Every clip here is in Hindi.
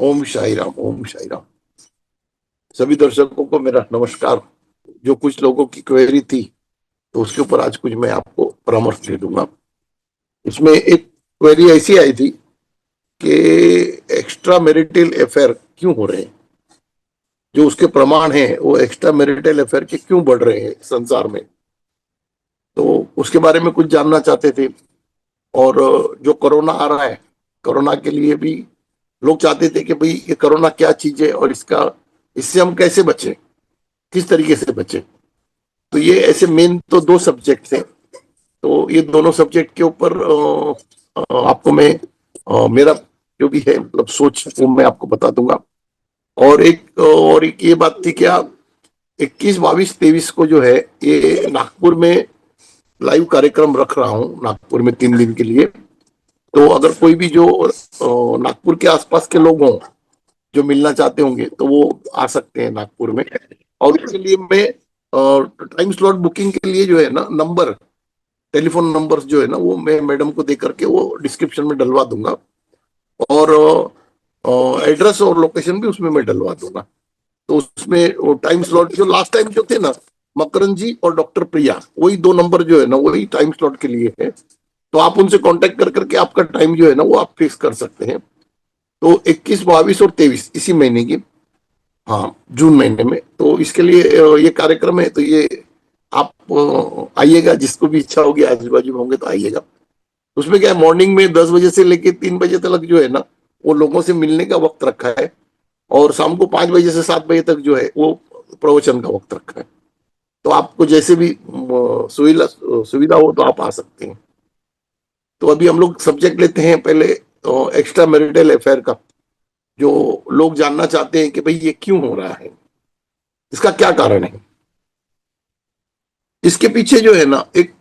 ओम साई राम, ओम साई राम। सभी दर्शकों को मेरा नमस्कार। जो कुछ लोगों की क्वेरी थी, तो उसके ऊपर आज कुछ मैं आपको परामर्श दे दूंगा। इसमें एक क्वेरी ऐसी आई थी कि एक्स्ट्रा मैरिटल अफेयर क्यों हो रहे हैं, जो उसके प्रमाण हैं वो एक्स्ट्रा मैरिटल अफेयर के क्यों बढ़ रहे हैं संसार में। तो उसके बारे में कुछ जानना चाहते थे। और जो कोरोना आ रहा है, कोरोना के लिए भी लोग चाहते थे कि भाई ये कोरोना क्या चीज है और इससे हम कैसे बचें, किस तरीके से बचें। तो ये ऐसे मेन तो दो सब्जेक्ट थे। तो ये दोनों सब्जेक्ट के ऊपर आपको मैं मेरा जो भी है मतलब सोच वो मैं आपको बता दूंगा। और एक ये बात थी क्या, 21, 22, 23 को जो है ये नागपुर में लाइव कार्यक्रम रख रहा हूँ, नागपुर में 3 दिन के लिए। तो अगर कोई भी जो नागपुर के आसपास के लोग हों जो मिलना चाहते होंगे तो वो आ सकते हैं नागपुर में। और उसके लिए मैं टाइम स्लॉट बुकिंग के लिए जो है ना नंबर, टेलीफोन नंबर्स जो है ना वो मैं मैडम को दे करके वो डिस्क्रिप्शन में डलवा दूंगा। और एड्रेस और लोकेशन भी उसमें मैं डलवा दूंगा। तो उसमें वो टाइम स्लॉट जो लास्ट टाइम जो थे ना, मकरन जी और डॉक्टर प्रिया, वही 2 नंबर जो है ना वही टाइम स्लॉट के लिए है। तो आप उनसे कांटेक्ट कर करके आपका टाइम जो है ना वो आप फिक्स कर सकते हैं। तो 21, 22 और 23 इसी महीने की, हाँ जून महीने में, तो इसके लिए ये कार्यक्रम है। तो ये आप आइएगा, जिसको भी इच्छा होगी, आजू बाजू में होंगे तो आइएगा। उसमें क्या है, मॉर्निंग में 10 बजे से लेके 3 बजे तक जो है ना वो लोगों से मिलने का वक्त रखा है। और शाम को 5 बजे से 7 बजे तक जो है वो प्रवचन का वक्त रखा है। तो आपको जैसे भी सुविधा सुविधा हो तो आप आ सकते हैं। तो अभी हम लोग सब्जेक्ट लेते हैं पहले एक्स्ट्रा मैरिटल अफेयर का। जो लोग जानना चाहते हैं कि भाई ये क्यों हो रहा है, इसका क्या कारण है। इसके पीछे जो है ना एक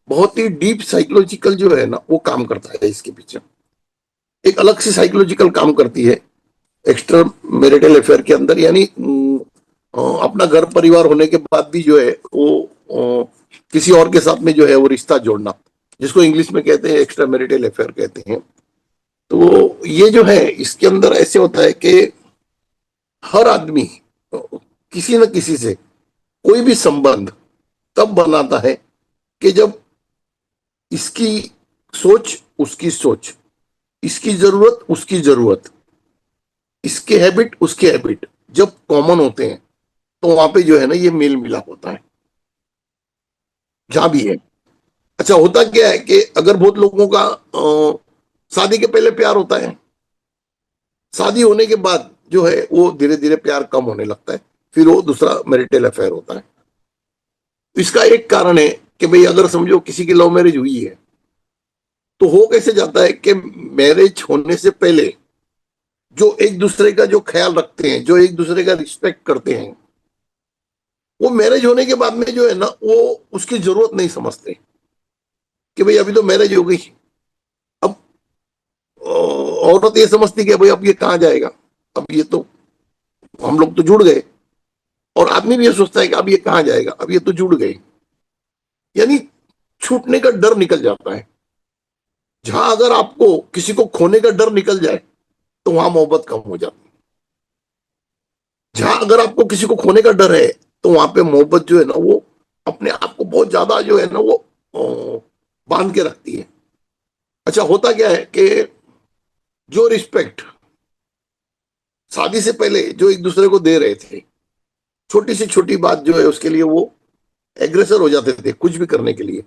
बहुत ही डीप साइकोलॉजिकल जो है ना वो काम करता है। इसके पीछे एक अलग सी साइकोलॉजिकल काम करती है एक्स्ट्रा मैरिटल अफेयर के अंदर। यानी अपना घर परिवार होने के बाद भी जो है वो किसी और के साथ में जो है वो रिश्ता जोड़ना, जिसको इंग्लिश में कहते हैं एक्स्ट्रा मैरिटल अफेयर कहते हैं। तो ये जो है इसके अंदर ऐसे होता है कि हर आदमी किसी न किसी से कोई भी संबंध तब बनाता है कि जब इसकी सोच उसकी सोच, इसकी जरूरत उसकी जरूरत, इसके हैबिट उसके हैबिट जब कॉमन होते हैं, तो वहां पे जो है ना ये मेल मिलाप होता है, जहां भी है। अच्छा, होता क्या है कि अगर बहुत लोगों का शादी के पहले प्यार होता है, शादी होने के बाद जो है वो धीरे धीरे प्यार कम होने लगता है, फिर वो दूसरा मैरिटल अफेयर होता है। तो इसका एक कारण है कि भाई अगर समझो किसी की लव मैरिज हुई है, तो हो कैसे जाता है कि मैरिज होने से पहले जो एक दूसरे का जो ख्याल रखते हैं, जो एक दूसरे का रिस्पेक्ट करते हैं, वो मैरिज होने के बाद में जो है ना वो उसकी जरूरत नहीं समझते कि भाई अभी तो मैरिज हो गई। अब औरत ये समझती कि भाई अब ये कहाँ जाएगा, अब ये तो हम लोग तो जुड़ गए। और आदमी भी ये सोचता है कि अब ये कहाँ जाएगा, अब ये तो जुड़ गए। यानी छूटने का डर निकल जाता है। जहां अगर आपको किसी को खोने का डर निकल जाए तो वहां मोहब्बत कम हो जाती है। जहां अगर आपको किसी को खोने का डर है तो वहां पे मोहब्बत जो है ना वो अपने आप को बहुत ज्यादा जो है ना वो बांध के रखती है। अच्छा, होता क्या है कि जो रिस्पेक्ट शादी से पहले जो एक दूसरे को दे रहे थे, छोटी से छोटी बात जो है उसके लिए वो एग्रेसर हो जाते थे कुछ भी करने के लिए।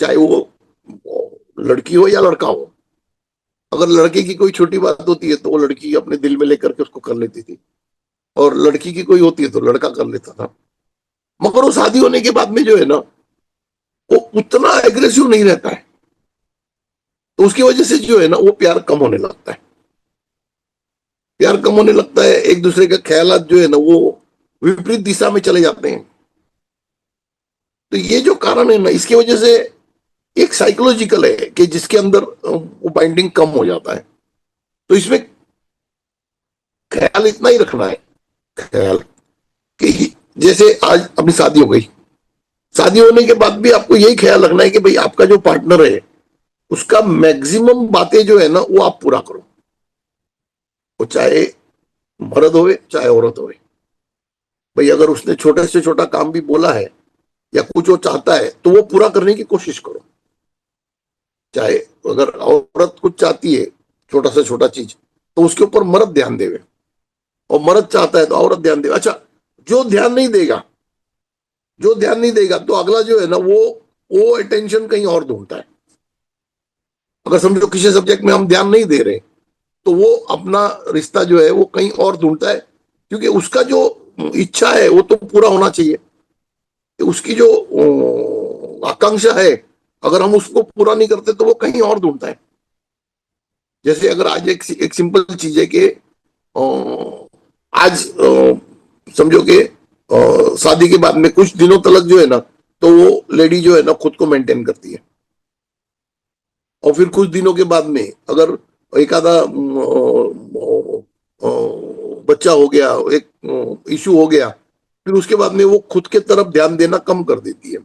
चाहे वो लड़की हो या लड़का हो। अगर लड़के की कोई छोटी बात होती है तो वो लड़की अपने दिल में लेकर के उसको कर लेती थी, और लड़की की कोई होती है तो लड़का कर लेता था। मगर वो शादी होने के बाद में जो है ना वो उतना एग्रेसिव नहीं रहता है। तो उसकी वजह से जो है ना वो प्यार कम होने लगता है। प्यार कम होने लगता है, एक दूसरे का ख्यालात जो है ना वो विपरीत दिशा में चले जाते हैं। तो ये जो कारण है ना इसकी वजह से एक साइकोलॉजिकल है कि जिसके अंदर वो बाइंडिंग कम हो जाता है। तो इसमें ख्याल इतना ही रखना है, ख्याल कि जैसे आज अपनी शादी हो गई, शादी होने के बाद भी आपको यही ख्याल रखना है कि भाई आपका जो पार्टनर है उसका मैक्सिमम बातें जो है ना वो आप पूरा करो। वो चाहे मर्द होवे चाहे औरत होवे। भाई अगर उसने छोटे से छोटा काम भी बोला है या कुछ वो चाहता है तो वो पूरा करने की कोशिश करो। चाहे अगर औरत कुछ चाहती है, छोटा से छोटा चीज, तो उसके ऊपर मर्द ध्यान देवे, और मर्द चाहता है तो औरत ध्यान देवे। अच्छा, जो ध्यान नहीं देगा, जो ध्यान नहीं देगा तो अगला जो है ना वो अटेंशन कहीं और ढूंढता है। अगर समझो किसी सब्जेक्ट में हम ध्यान नहीं दे रहे, तो वो अपना रिश्ता जो है वो कहीं और ढूंढता है, क्योंकि उसका जो इच्छा है वो तो पूरा होना चाहिए। उसकी जो आकांक्षा है, अगर हम उसको पूरा नहीं करते तो वो कहीं और ढूंढता है। जैसे अगर आज एक सिंपल चीज है कि आज समझो कि शादी के बाद में कुछ दिनों तक जो है ना, तो वो लेडी जो है ना खुद को मेंटेन करती है, और फिर कुछ दिनों के बाद में अगर एक आधा बच्चा हो गया, एक इशू हो गया, फिर उसके बाद में वो खुद के तरफ ध्यान देना कम कर देती है।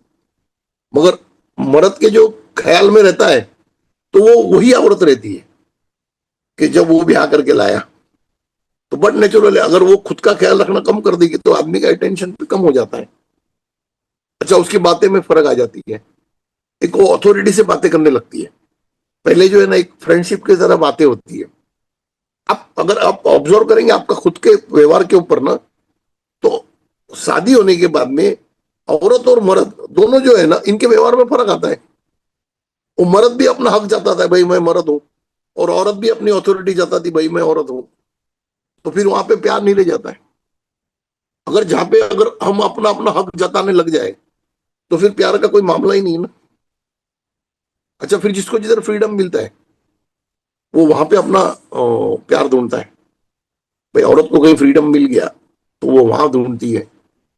मगर मर्द के जो ख्याल में रहता है, तो वो वही औरत रहती है कि जब वो ब्याह करके लाया। तो बट नेचुरल है, अगर वो खुद का ख्याल रखना कम कर देगी तो आदमी का अटेंशन भी कम हो जाता है। अच्छा, उसकी बातें में फर्क आ जाती है, एक वो अथॉरिटी से बातें करने लगती है। पहले जो है ना एक फ्रेंडशिप की तरह बातें होती है। आप अगर आप ऑब्जर्व करेंगे आपका खुद के व्यवहार के ऊपर ना, तो शादी होने के बाद में औरत और मर्द दोनों जो है ना, इनके व्यवहार में फर्क आता है। वो मर्द भी अपना हक जताता है, भाई मैं मर्द हूं, और औरत भी अपनी अथॉरिटी जताती, भाई मैं औरत हूं। तो फिर वहां पे प्यार नहीं रह जाता है। अगर जहां पे अगर हम अपना अपना हक जताने लग जाए, तो फिर प्यार का कोई मामला ही नहीं है ना। अच्छा, फिर जिसको जिधर फ्रीडम मिलता है वो वहां पे अपना प्यार ढूंढता है। भाई औरत को कहीं फ्रीडम मिल गया तो वो वहां ढूंढती है।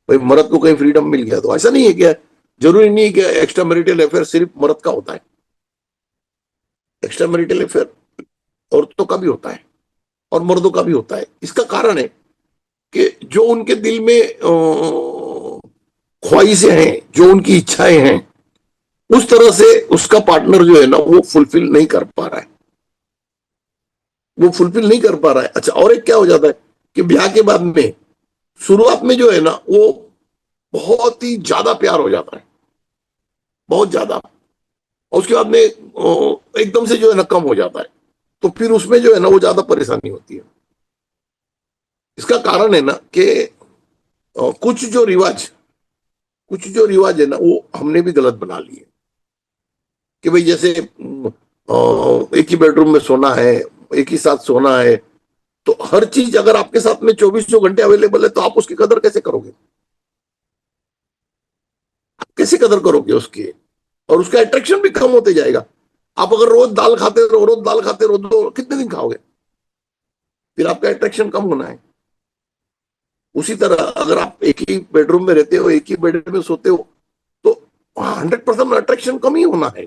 भाई मर्द को कहीं फ्रीडम मिल गया, तो ऐसा नहीं है कि जरूरी नहीं है कि एक्स्ट्रा मैरिटल अफेयर सिर्फ मर्द का होता है। एक्स्ट्रा मैरिटल अफेयर औरतों का भी होता है और मर्दों का भी होता है। इसका कारण है कि जो उनके दिल में ख्वाहिशें हैं, जो उनकी इच्छाएं हैं, उस तरह से उसका पार्टनर जो है ना वो फुलफिल नहीं कर पा रहा है, वो फुलफिल नहीं कर पा रहा है। अच्छा, और एक क्या हो जाता है कि ब्याह के बाद में शुरुआत में जो है ना वो बहुत ही ज्यादा प्यार हो जाता है, बहुत ज्यादा, और उसके बाद में एकदम से जो है ना कम हो जाता है। तो फिर उसमें जो है ना वो ज्यादा परेशानी होती है। इसका कारण है ना कि कुछ जो रिवाज है ना वो हमने भी गलत बना लिए। कि भाई जैसे एक ही बेडरूम में सोना है, एक ही साथ सोना है, तो हर चीज अगर आपके साथ में 24 घंटे अवेलेबल है तो आप उसकी कदर कैसे करोगे? आप कैसे कदर करोगे उसकी? और उसका अट्रैक्शन भी कम होते जाएगा। आप अगर रोज दाल खाते रहो तो कितने दिन खाओगे? फिर आपका अट्रैक्शन कम होना है। उसी तरह अगर आप एक ही बेडरूम में रहते हो, एक ही बेड में सोते हो, तो 100% अट्रैक्शन कम ही होना है,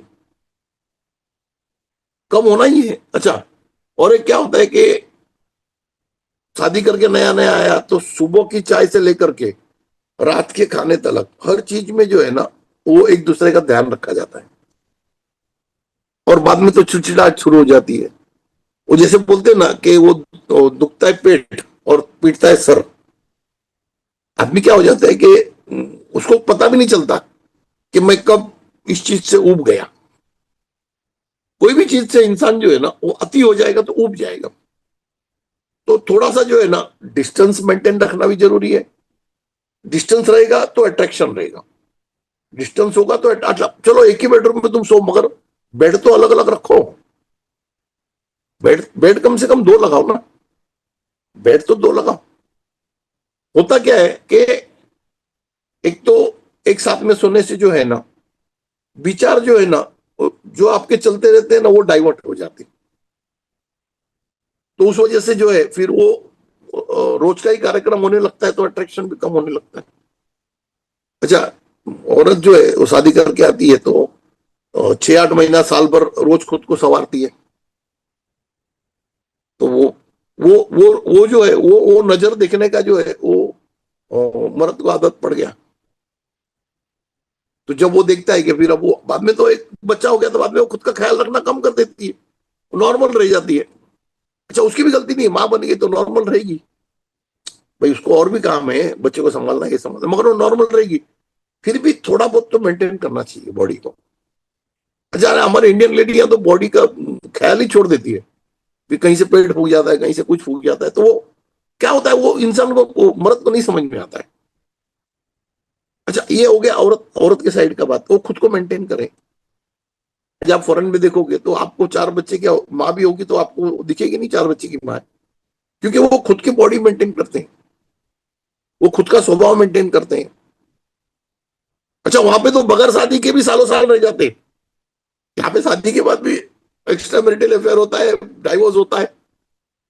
कम होना ही है। अच्छा, और एक क्या होता है कि शादी करके नया नया आया तो सुबह की चाय से लेकर के रात के खाने तक हर चीज में जो है ना वो एक दूसरे का ध्यान रखा जाता है। और बाद में तो चिड़चिड़ाहट शुरू हो जाती है। वो जैसे बोलते हैं ना कि वो दुखता है पेट और पीटता है सर। आदमी क्या हो जाता है कि उसको पता भी नहीं चलता कि मैं कब इस चीज से ऊब गया। कोई भी चीज से इंसान जो है ना वो अति हो जाएगा तो ऊब जाएगा। तो थोड़ा सा जो है ना डिस्टेंस मेंटेन रखना भी जरूरी है। डिस्टेंस रहेगा तो अट्रैक्शन रहेगा। डिस्टेंस होगा तो अच्छा, चलो एक ही बेडरूम में तुम सो, मगर बेड तो अलग अलग रखो। बेड बेड कम से कम दो लगाओ ना। बेड तो दो लगाओ। होता क्या है कि एक तो एक साथ में सोने से जो है ना विचार जो है ना जो आपके चलते रहते हैं ना वो डाइवर्ट हो जाते हैं। तो उस वजह से जो है फिर वो रोज का ही कार्यक्रम होने लगता है, तो अट्रैक्शन भी कम होने लगता है। अच्छा, औरत जो है वो शादी करके आती है तो 6-8 महीना साल भर रोज खुद को संवारती है। तो वो जो है वो नजर देखने का जो है वो मर्द को आदत पड़ गया। तो जब वो देखता है कि फिर अब वो बाद में तो एक बच्चा हो गया तो बाद में वो खुद का ख्याल रखना कम कर देती है, नॉर्मल रह जाती है। अच्छा, उसकी भी गलती नहीं है, माँ बन गई तो नॉर्मल रहेगी, भाई उसको और भी काम है, बच्चे को संभालना, ये संभालना, मगर वो नॉर्मल रहेगी। फिर भी थोड़ा बहुत तो मेंटेन करना चाहिए बॉडी को। अच्छा, हमारे इंडियन लेडियां तो बॉडी का ख्याल ही छोड़ देती है, कि कहीं से पेट फूक जाता है, कहीं से कुछ फूक जाता है, तो वो क्या होता है, वो इंसान को, वो मर्द को नहीं समझ में आता है। अच्छा, ये हो गया औरत, औरत के साइड का बात, वो खुद को मेंटेन करे। जब आप फॉरेन में देखोगे तो आपको चार बच्चे की माँ भी होगी तो आपको दिखेगी नहीं चार बच्चे की माँ है, क्योंकि वो खुद की बॉडी मेंटेन करते हैं, वो खुद का स्वभाव मेंटेन करते हैं। अच्छा, वहां पे तो बगैर शादी के भी सालों साल रह जाते हैं। यहाँ पे शादी के बाद भी एक्स्ट्रा मैरिटल अफेयर होता है, डाइवोर्स होता है।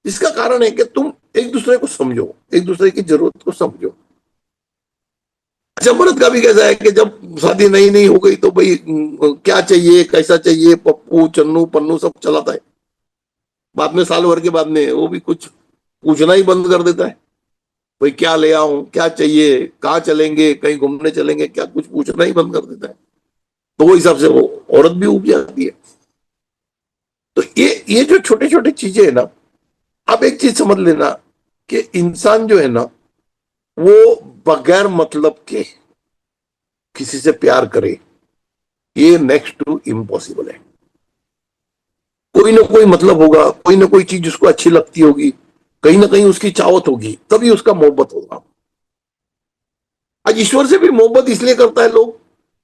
इसका कारण है कि तुम एक दूसरे को समझो, एक दूसरे की जरूरत को समझो। अच्छा, मर्द का भी कैसा है कि जब शादी नई नई हो गई तो भाई क्या चाहिए, कैसा चाहिए, पप्पू चन्नू पन्नू सब चलाता है। बाद में साल भर के बाद में वो भी कुछ पूछना ही बंद कर देता है, भाई क्या ले आऊं, क्या चाहिए, कहाँ चलेंगे, कहीं घूमने चलेंगे क्या, कुछ पूछना ही बंद कर देता है। तो वो हिसाब से वो औरत भी उब जाती है। तो ये जो छोटे छोटे चीजें है ना, आप एक चीज समझ लेना कि इंसान जो है ना, वो बगैर मतलब के किसी से प्यार करे, ये नेक्स्ट टू इम्पॉसिबल है। कोई ना कोई मतलब होगा, कोई ना कोई चीज उसको अच्छी लगती होगी, कहीं ना कहीं उसकी चाहत होगी, तभी उसका मोहब्बत होगा। आज ईश्वर से भी मोहब्बत इसलिए करता है लोग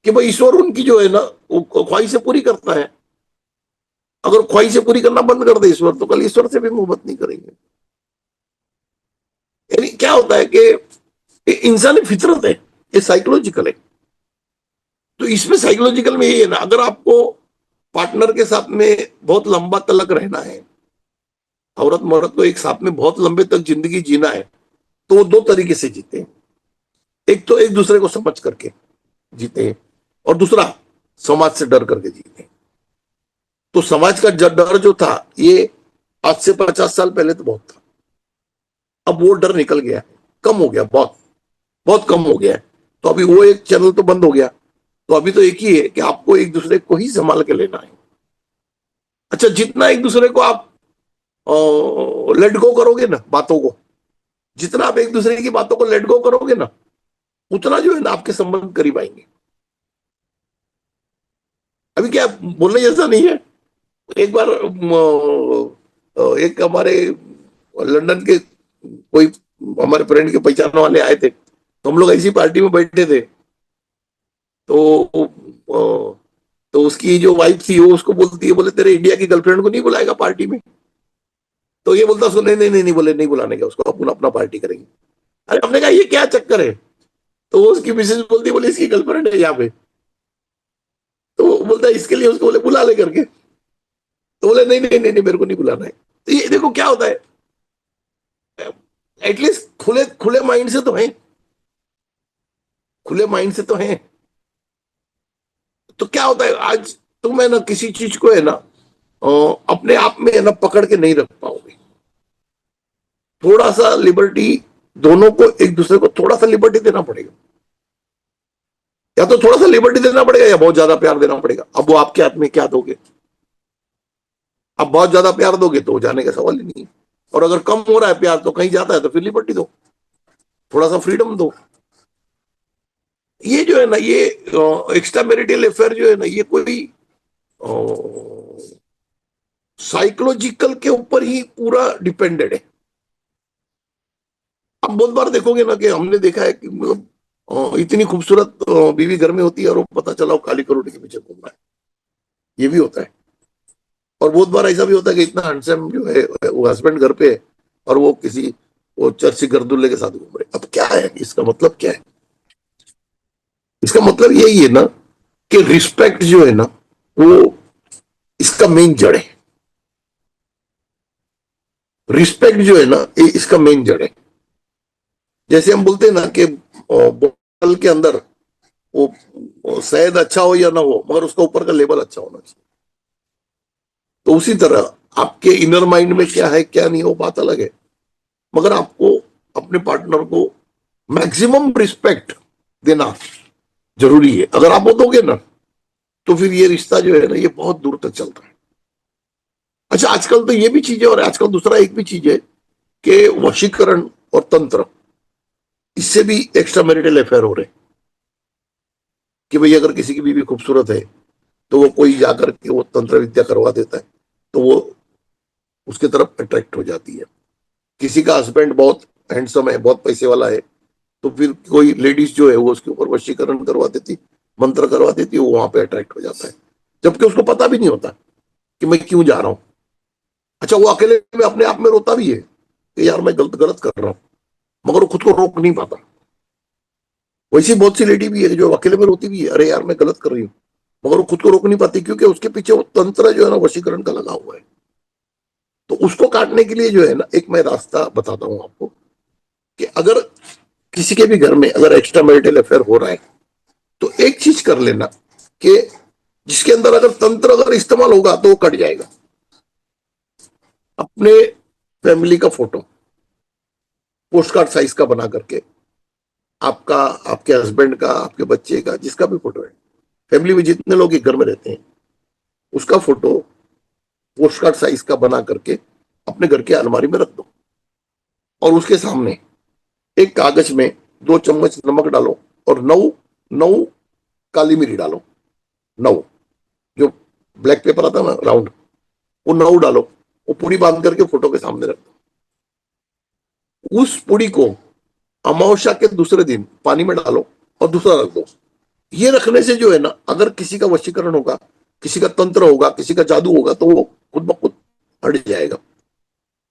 कि भाई ईश्वर उनकी जो है ना, वो ख्वाहिशें पूरी करता है। अगर ख्वाहिशें पूरी करना बंद कर दे ईश्वर, तो कल ईश्वर से भी मोहब्बत नहीं करेंगे। यानी क्या होता है कि ये इंसानी फितरत है, ये साइकोलॉजिकल है। तो इसमें साइकोलॉजिकल में ये है ना, अगर आपको पार्टनर के साथ में बहुत लंबा तलक रहना है, औरत मर्द को एक साथ में बहुत लंबे तक जिंदगी जीना है, तो वो दो तरीके से जीते हैं। एक तो एक दूसरे को समझ करके जीते हैं, और दूसरा समाज से डर करके जीते हैं। तो समाज का डर जो था, ये आज से 50 साल पहले तो बहुत था। अब वो डर निकल गया, कम हो गया, बहुत बहुत कम हो गया है। तो अभी वो एक चैनल तो बंद हो गया। तो अभी तो एक ही है कि आपको एक दूसरे को ही संभाल के लेना है। अच्छा, जितना एक दूसरे को आप लेट गो करोगे ना बातों को, जितना आप एक दूसरे की बातों को लेट गो करोगे ना, उतना जो है ना आपके संबंध करीब आएंगे। अभी क्या बोलने जैसा नहीं है। एक बार एक हमारे लंदन के कोई हमारे फ्रेंड के पहचान वाले आए थे, तो हम लोग ऐसी पार्टी में बैठे थे। तो तो उसकी जो वाइफ थी वो उसको बोलती है, बोले तेरे इंडिया की गर्लफ्रेंड को नहीं बुलाएगा पार्टी में। तो ये बोलता उसको, नहीं नहीं नहीं नहीं, बोले नहीं बुलाने का उसको, अपन अपना पार्टी करेंगे। अरे हमने कहा ये क्या चक्कर है। तो वो उसकी मिसेज बोलती है, बोले इसकी गर्लफ्रेंड है यहाँ पे। तो वो बोलता है इसके लिए उसको बोले बुला ले करके। तो बोले नहीं नहीं नहीं नहीं, मेरे को नहीं बुलाना है। तो ये देखो क्या होता है, एटलीस्ट खुले खुले माइंड से तो है, खुले माइंड से तो है। तो क्या होता है, आज तुम है ना किसी चीज को है ना अपने आप में है ना पकड़ के नहीं रख पाओगे। थोड़ा सा लिबर्टी, दोनों को एक दूसरे को थोड़ा सा लिबर्टी देना पड़ेगा। या तो थोड़ा सा लिबर्टी देना पड़ेगा या बहुत ज्यादा प्यार देना पड़ेगा। अब वो आपके हाथ में क्या दोगे। अब बहुत ज्यादा प्यार दोगे तो जाने का सवाल ही नहीं है। और अगर कम हो रहा है प्यार तो कहीं जाता है तो फिर लिबर्टी दो, थोड़ा सा फ्रीडम दो। ये जो है ना, ये एक्स्ट्रा मैरिटल अफेयर जो है ना, ये कोई साइकोलॉजिकल के ऊपर ही पूरा डिपेंडेड है। आप बहुत बार देखोगे ना कि हमने देखा है कि मतलब इतनी खूबसूरत बीवी घर में होती है और वो पता चला वो काली करोड़ के पीछे घूम रहा है। ये भी होता है। और बहुत बार ऐसा भी होता है कि इतना हैंडसम जो है वो हस्बैंड घर पे है, और वो किसी वो चर्ची गर्दुल्ले के साथ घूम रहे। अब क्या है इसका मतलब, क्या है इसका मतलब, यही है ना कि रिस्पेक्ट जो है ना, वो इसका मेन जड़ है। रिस्पेक्ट जो है ना, ये इसका मेन जड़ है। जैसे हम बोलते हैं ना कि बोतल के अंदर वो शहद अच्छा हो या ना हो, मगर उसका ऊपर का लेबल अच्छा होना चाहिए। तो उसी तरह आपके इनर माइंड में क्या है क्या नहीं, वो बात अलग है। मगर आपको अपने पार्टनर को मैक्सिमम रिस्पेक्ट देना जरूरी है। अगर आप वो दोगे ना, तो फिर ये रिश्ता जो है ना, ये बहुत दूर तक चलता है। अच्छा, आजकल तो ये भी चीज है, और आजकल दूसरा एक भी चीज है कि वशीकरण और तंत्र, इससे भी एक्स्ट्रा मैरिटल अफेयर हो रहे हैं। कि भाई अगर किसी की बीवी खूबसूरत है तो वो कोई जाकर के वो तंत्र विद्या करवा देता है, तो वो उसके तरफ अट्रैक्ट हो जाती है। किसी का हस्बैंड बहुत हैंडसम है, बहुत पैसे वाला है, तो फिर कोई लेडीज जो है वो उसके ऊपर वशीकरण करवा देती, मंत्र करवा देती, वो वहां पे अट्रैक्ट हो जाता है, जबकि उसको पता भी नहीं होता कि मैं क्यों जा रहा हूं। अच्छा, वो अकेले में अपने आप में रोता भी है कि यार मैं गलत गलत कर रहा हूं, मगर वो खुद को रोक नहीं पाता। वैसी बहुत सी लेडी भी है जो अकेले में रोती भी है, अरे यार मैं गलत कर रही हूँ, मगर वो खुद को रोक नहीं पाती, क्योंकि उसके पीछे वो तंत्र जो है ना वशीकरण का लगा हुआ है। तो उसको काटने के लिए जो है ना, एक मैं रास्ता बताता हूँ आपको, कि अगर किसी के भी घर में अगर एक्स्ट्रा मैरिटल अफेयर हो रहा है, तो एक चीज कर लेना कि जिसके अंदर अगर तंत्र अगर इस्तेमाल होगा तो वो कट जाएगा। अपने फैमिली का फोटो पोस्ट कार्ड साइज का बना करके, आपका, आपके हस्बैंड का, आपके बच्चे का, जिसका भी फोटो है, फैमिली में जितने लोग एक घर में रहते हैं, उसका फोटो पोस्ट कार्ड साइज का बना करके अपने घर के अलमारी में रख दो। और उसके सामने एक कागज में 2 चम्मच नमक डालो, और 9 काली मिरी डालो। 9, जो ब्लैक पेपर आता है ना राउंड, वो 9 डालो। वो पूरी बांध करके फोटो के सामने रख दो। उस पुड़ी को अमावस्या के दूसरे दिन पानी में डालो और दूसरा रख दो। ये रखने से जो है ना, अगर किसी का वशीकरण होगा, किसी का तंत्र होगा, किसी का जादू होगा, तो वो खुद ब खुद हट जाएगा।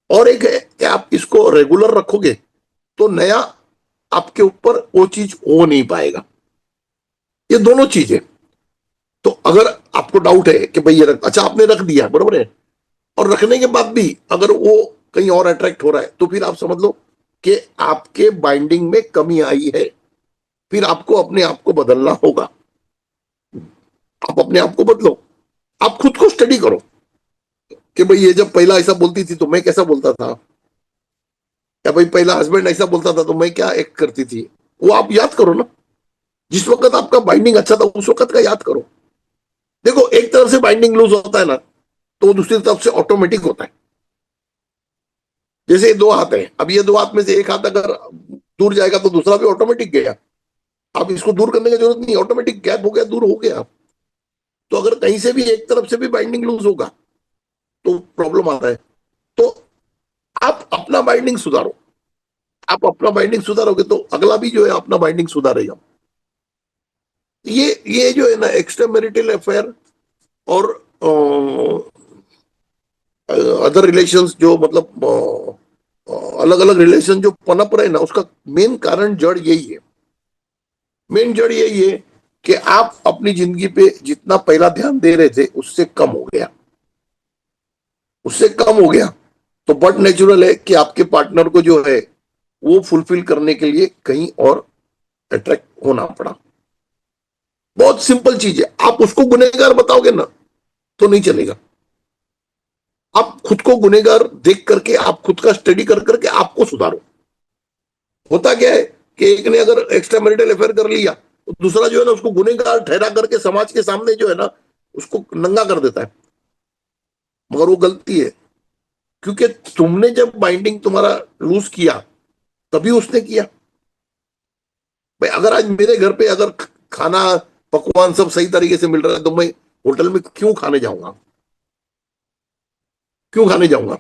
और एक है कि आप इसको रेगुलर रखोगे तो नया आपके ऊपर वो चीज हो नहीं पाएगा। ये दोनों चीजें। तो अगर आपको डाउट है कि भाई ये रख, अच्छा आपने रख दिया बरोबर है, और रखने के बाद भी अगर वो कहीं और अट्रैक्ट हो रहा है, तो फिर आप समझ लो कि आपके बाइंडिंग में कमी आई है। फिर आपको अपने आप को बदलना होगा। आप अपने आप को बदलो। आप खुद को स्टडी करो कि भाई ये जब पहला ऐसा बोलती थी तो मैं कैसा बोलता था, या भाई पहला हस्बैंड ऐसा बोलता था तो मैं क्या एक्ट करती थी। वो आप याद करो ना। जिस वक्त आपका बाइंडिंग अच्छा था उस वक्त का याद करो। देखो, एक तरफ से बाइंडिंग लूज होता है ना, तो दूसरी तरफ से ऑटोमेटिक होता है। जैसे ये 2 हाथ है, अब ये 2 हाथ में से एक हाथ अगर दूर जाएगा तो दूसरा भी ऑटोमेटिक गया। अब इसको दूर करने की जरूरत नहीं, ऑटोमेटिक गैप हो गया, दूर हो गया। तो अगर कहीं से भी एक तरफ से भी बाइंडिंग लूज होगा तो प्रॉब्लम आ रहा है। तो आप अपना बाइंडिंग सुधारो। आप अपना बाइंडिंग सुधारोगे तो अगला भी जो है अपना बाइंडिंग सुधारेगा। ये जो है ना एक्स्ट्रा मैरिटल अफेयर और अदर रिलेशंस जो मतलब अलग अलग रिलेशन जो पनप रहे ना, उसका मेन कारण जड़ यही है। मेन जड़ यही है कि आप अपनी जिंदगी पे जितना पहला ध्यान दे रहे थे उससे कम हो गया। उससे कम हो गया तो बट नेचुरल है कि आपके पार्टनर को जो है वो फुलफिल करने के लिए कहीं और अट्रैक्ट होना पड़ा। बहुत सिंपल चीज है। आप उसको गुनहगार बताओगे ना तो नहीं चलेगा। आप खुद को गुनहगार देख करके, आप खुद का स्टडी कर करके आपको सुधारो। होता क्या है कि एक ने अगर एक्स्ट्रा मैरिटल अफेयर कर लिया तो दूसरा जो है ना उसको गुनहगार ठहरा करके समाज के सामने जो है ना उसको नंगा कर देता है। मगर वो गलती है, क्योंकि तुमने जब बाइंडिंग तुम्हारा लूज किया तभी उसने किया। भाई अगर आज मेरे घर पे अगर खाना पकवान सब सही तरीके से मिल रहा है तो मैं होटल में क्यों खाने जाऊंगा? क्यों खाने जाऊंगा?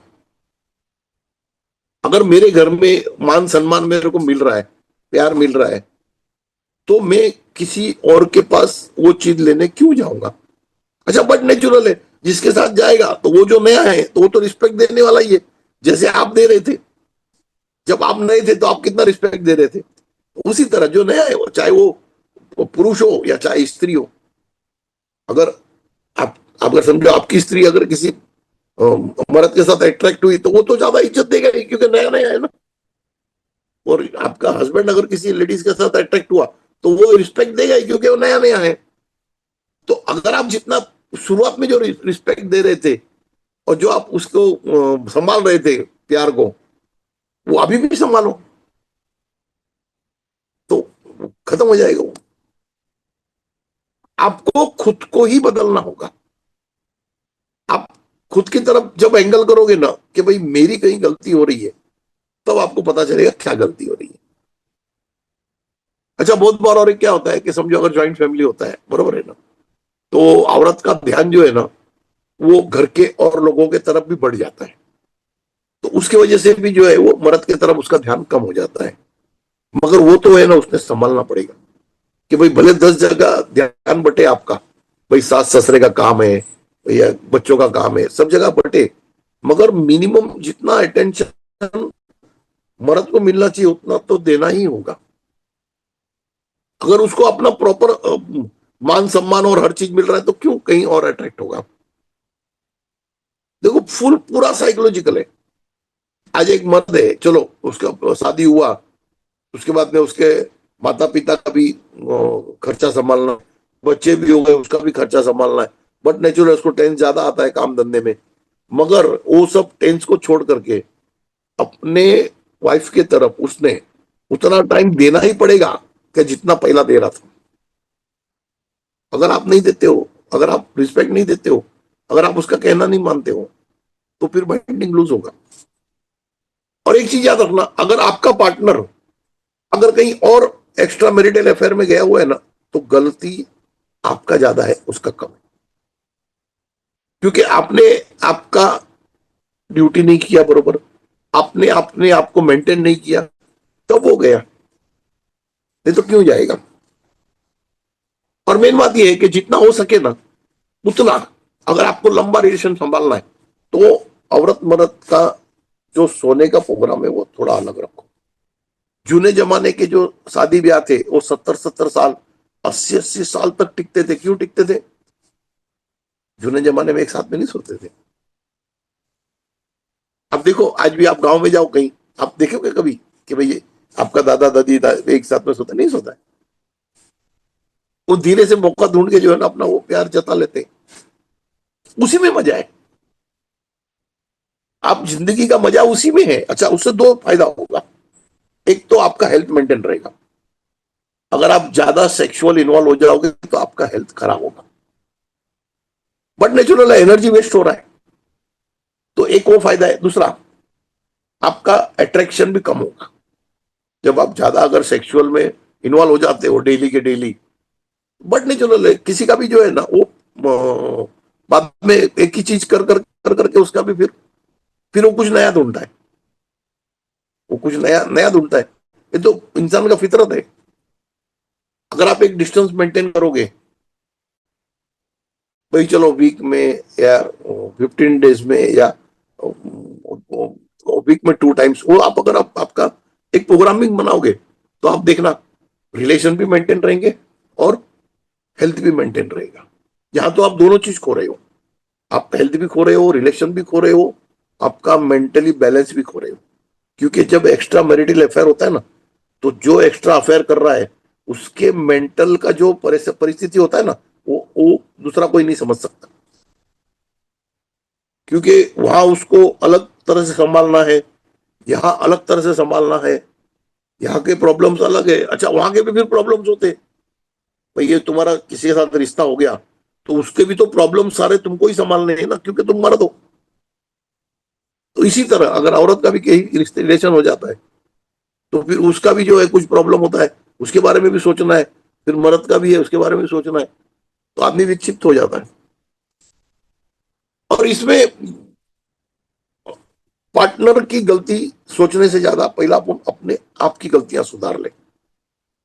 अगर मेरे घर में मान सम्मान मेरे को मिल रहा है, प्यार मिल रहा है, तो मैं किसी और के पास वो चीज लेने क्यों जाऊंगा? अच्छा, बट नेचुरल है, जिसके साथ जाएगा तो वो जो नया है तो वो तो रिस्पेक्ट देने वाला ही है, जैसे आप दे रहे थे। जब आप नए थे तो आप कितना रिस्पेक्ट दे रहे थे, उसी तरह जो नया है, चाहे वो पुरुष हो या चाहे स्त्री हो, अगर आप अगर समझो आपकी स्त्री अगर किसी मर्द के साथ अट्रैक्ट हुई तो वो तो ज्यादा इज्जत देगा ही, क्योंकि नया नया है ना। और आपका हस्बैंड अगर किसी लेडीज के साथ अट्रैक्ट हुआ तो वो रिस्पेक्ट देगा ही, क्योंकि वो नया नया है। तो अगर आप जितना शुरुआत में जो रिस्पेक्ट दे रहे थे और जो आप उसको संभाल रहे थे प्यार को, वो अभी भी संभालो, तो खत्म हो जाएगा वो। आपको खुद को ही बदलना होगा। आप खुद की तरफ जब एंगल करोगे ना कि भाई मेरी कहीं गलती हो रही है, तब आपको पता चलेगा क्या गलती हो रही है। अच्छा, बहुत बार और एक क्या होता है कि समझो अगर ज्वाइंट फैमिली होता है, बरोबर है ना, तो औरत का ध्यान जो है ना, वो घर के और लोगों के तरफ भी बढ़ जाता है। तो उसकी वजह से भी जो है वो मर्द की तरफ उसका ध्यान कम हो जाता है। मगर वो तो है ना, उसने संभालना पड़ेगा कि भाई भले 10 जगह ध्यान बटे आपका, भाई सास ससुरे का काम है या बच्चों का काम है, सब जगह बटे, मगर मिनिमम जितना अटेंशन मर्द को मिलना चाहिए उतना तो देना ही होगा। अगर उसको अपना प्रॉपर मान सम्मान और हर चीज मिल रहा है तो क्यों कहीं और अट्रैक्ट होगा। देखो फुल पूरा साइकोलॉजिकल है। आज एक मर्द है, चलो उसका शादी हुआ, उसके बाद में उसके माता पिता का भी खर्चा संभालना है, बच्चे भी हो गए उसका भी खर्चा संभालना है। बट नेचुरल उसको टेंस ज्यादा आता है काम धंधे में। मगर वो सब टेंस को छोड़ करके अपने वाइफ के तरफ उसने उतना टाइम देना ही पड़ेगा कि जितना पहला दे रहा था। अगर आप नहीं देते हो, अगर आप रिस्पेक्ट नहीं देते हो, अगर आप उसका कहना नहीं मानते हो, तो फिर बाइंडिंग लूज होगा। और एक चीज याद रखना, अगर आपका पार्टनर अगर कहीं और एक्स्ट्रा मैरिटल अफेयर में गया हुआ है ना, तो गलती आपका ज्यादा है, उसका कम है। क्योंकि आपने आपका ड्यूटी नहीं किया बरोबर, आपने अपने आप को मेंटेन नहीं किया, तब वो गया, नहीं तो क्यों जाएगा। और मेन बात यह है कि जितना हो सके ना उतना, अगर आपको लंबा रिलेशन संभालना है, तो औरत मर्द का जो सोने का प्रोग्राम है वो थोड़ा अलग रखो। जूने जमाने के जो शादी ब्याह थे वो 70-70 साल, 80-80 साल तक टिकते थे। क्यों टिकते थे? जूने जमाने में एक साथ में नहीं सोते थे। अब देखो आज भी आप गांव में जाओ कहीं, आप देखोगे कभी कि भाई आपका दादा दादी एक साथ में सोता नहीं सोता है। वो धीरे से मौका ढूंढ के जो है ना अपना वो प्यार जता लेते हैं। उसी में मजा है। आप जिंदगी का मजा उसी में है। अच्छा, उससे दो फायदा होगा। एक तो आपका हेल्थ मेंटेन रहेगा। अगर आप ज्यादा सेक्सुअल इन्वॉल्व हो जाओगे तो आपका हेल्थ खराब होगा। बट नेचुरल एनर्जी वेस्ट हो रहा है, तो एक वो फायदा है। दूसरा, आपका अट्रैक्शन भी कम होगा। जब आप ज्यादा अगर सेक्सुअल में इन्वॉल्व हो जाते हो डेली के डेली, बट नेचुरल है किसी का भी जो है ना वो बाद में एक ही चीज कर करके उसका भी फिर वो कुछ नया ढूंढता है। वो कुछ नया नया ढूंढता है। ये तो इंसान का फितरत है। अगर आप एक डिस्टेंस मेंटेन करोगे, भाई चलो वीक में या 15 डेज में या वीक में 2 टाइम्स, वो आप अगर आपका एक प्रोग्रामिंग बनाओगे, तो आप देखना रिलेशन भी मेंटेन रहेंगे और हेल्थ भी मेंटेन रहेगा। यहाँ तो आप दोनों चीज खो रहे हो। आप हेल्थ भी खो रहे हो, रिलेशन भी खो रहे हो, आपका मेंटली बैलेंस भी खो रहे हो। क्योंकि जब एक्स्ट्रा मैरिटल अफेयर होता है ना, तो जो एक्स्ट्रा अफेयर कर रहा है उसके मेंटल का जो परिस्थिति होता है ना, वो दूसरा कोई नहीं समझ सकता। क्योंकि वहां उसको अलग तरह से संभालना है, यहाँ अलग तरह से संभालना है। यहाँ के प्रॉब्लम्स अलग है। अच्छा, वहां के भी फिर प्रॉब्लम्स होते हैं। भाई ये तुम्हारा किसी के साथ रिश्ता हो गया, तो उसके भी तो प्रॉब्लम सारे तुमको ही संभालने हैं ना, क्योंकि तुम मर्द हो। तो इसी तरह अगर औरत का भी कहीं रिश्ते रिलेशन हो जाता है, तो फिर उसका भी जो है कुछ प्रॉब्लम होता है, उसके बारे में भी सोचना है। फिर मर्द का भी है, उसके बारे में भी सोचना है। तो आदमी विक्षिप्त हो जाता है। और इसमें पार्टनर की गलती सोचने से ज्यादा पहला अपन अपने आप की गलतियां सुधार ले।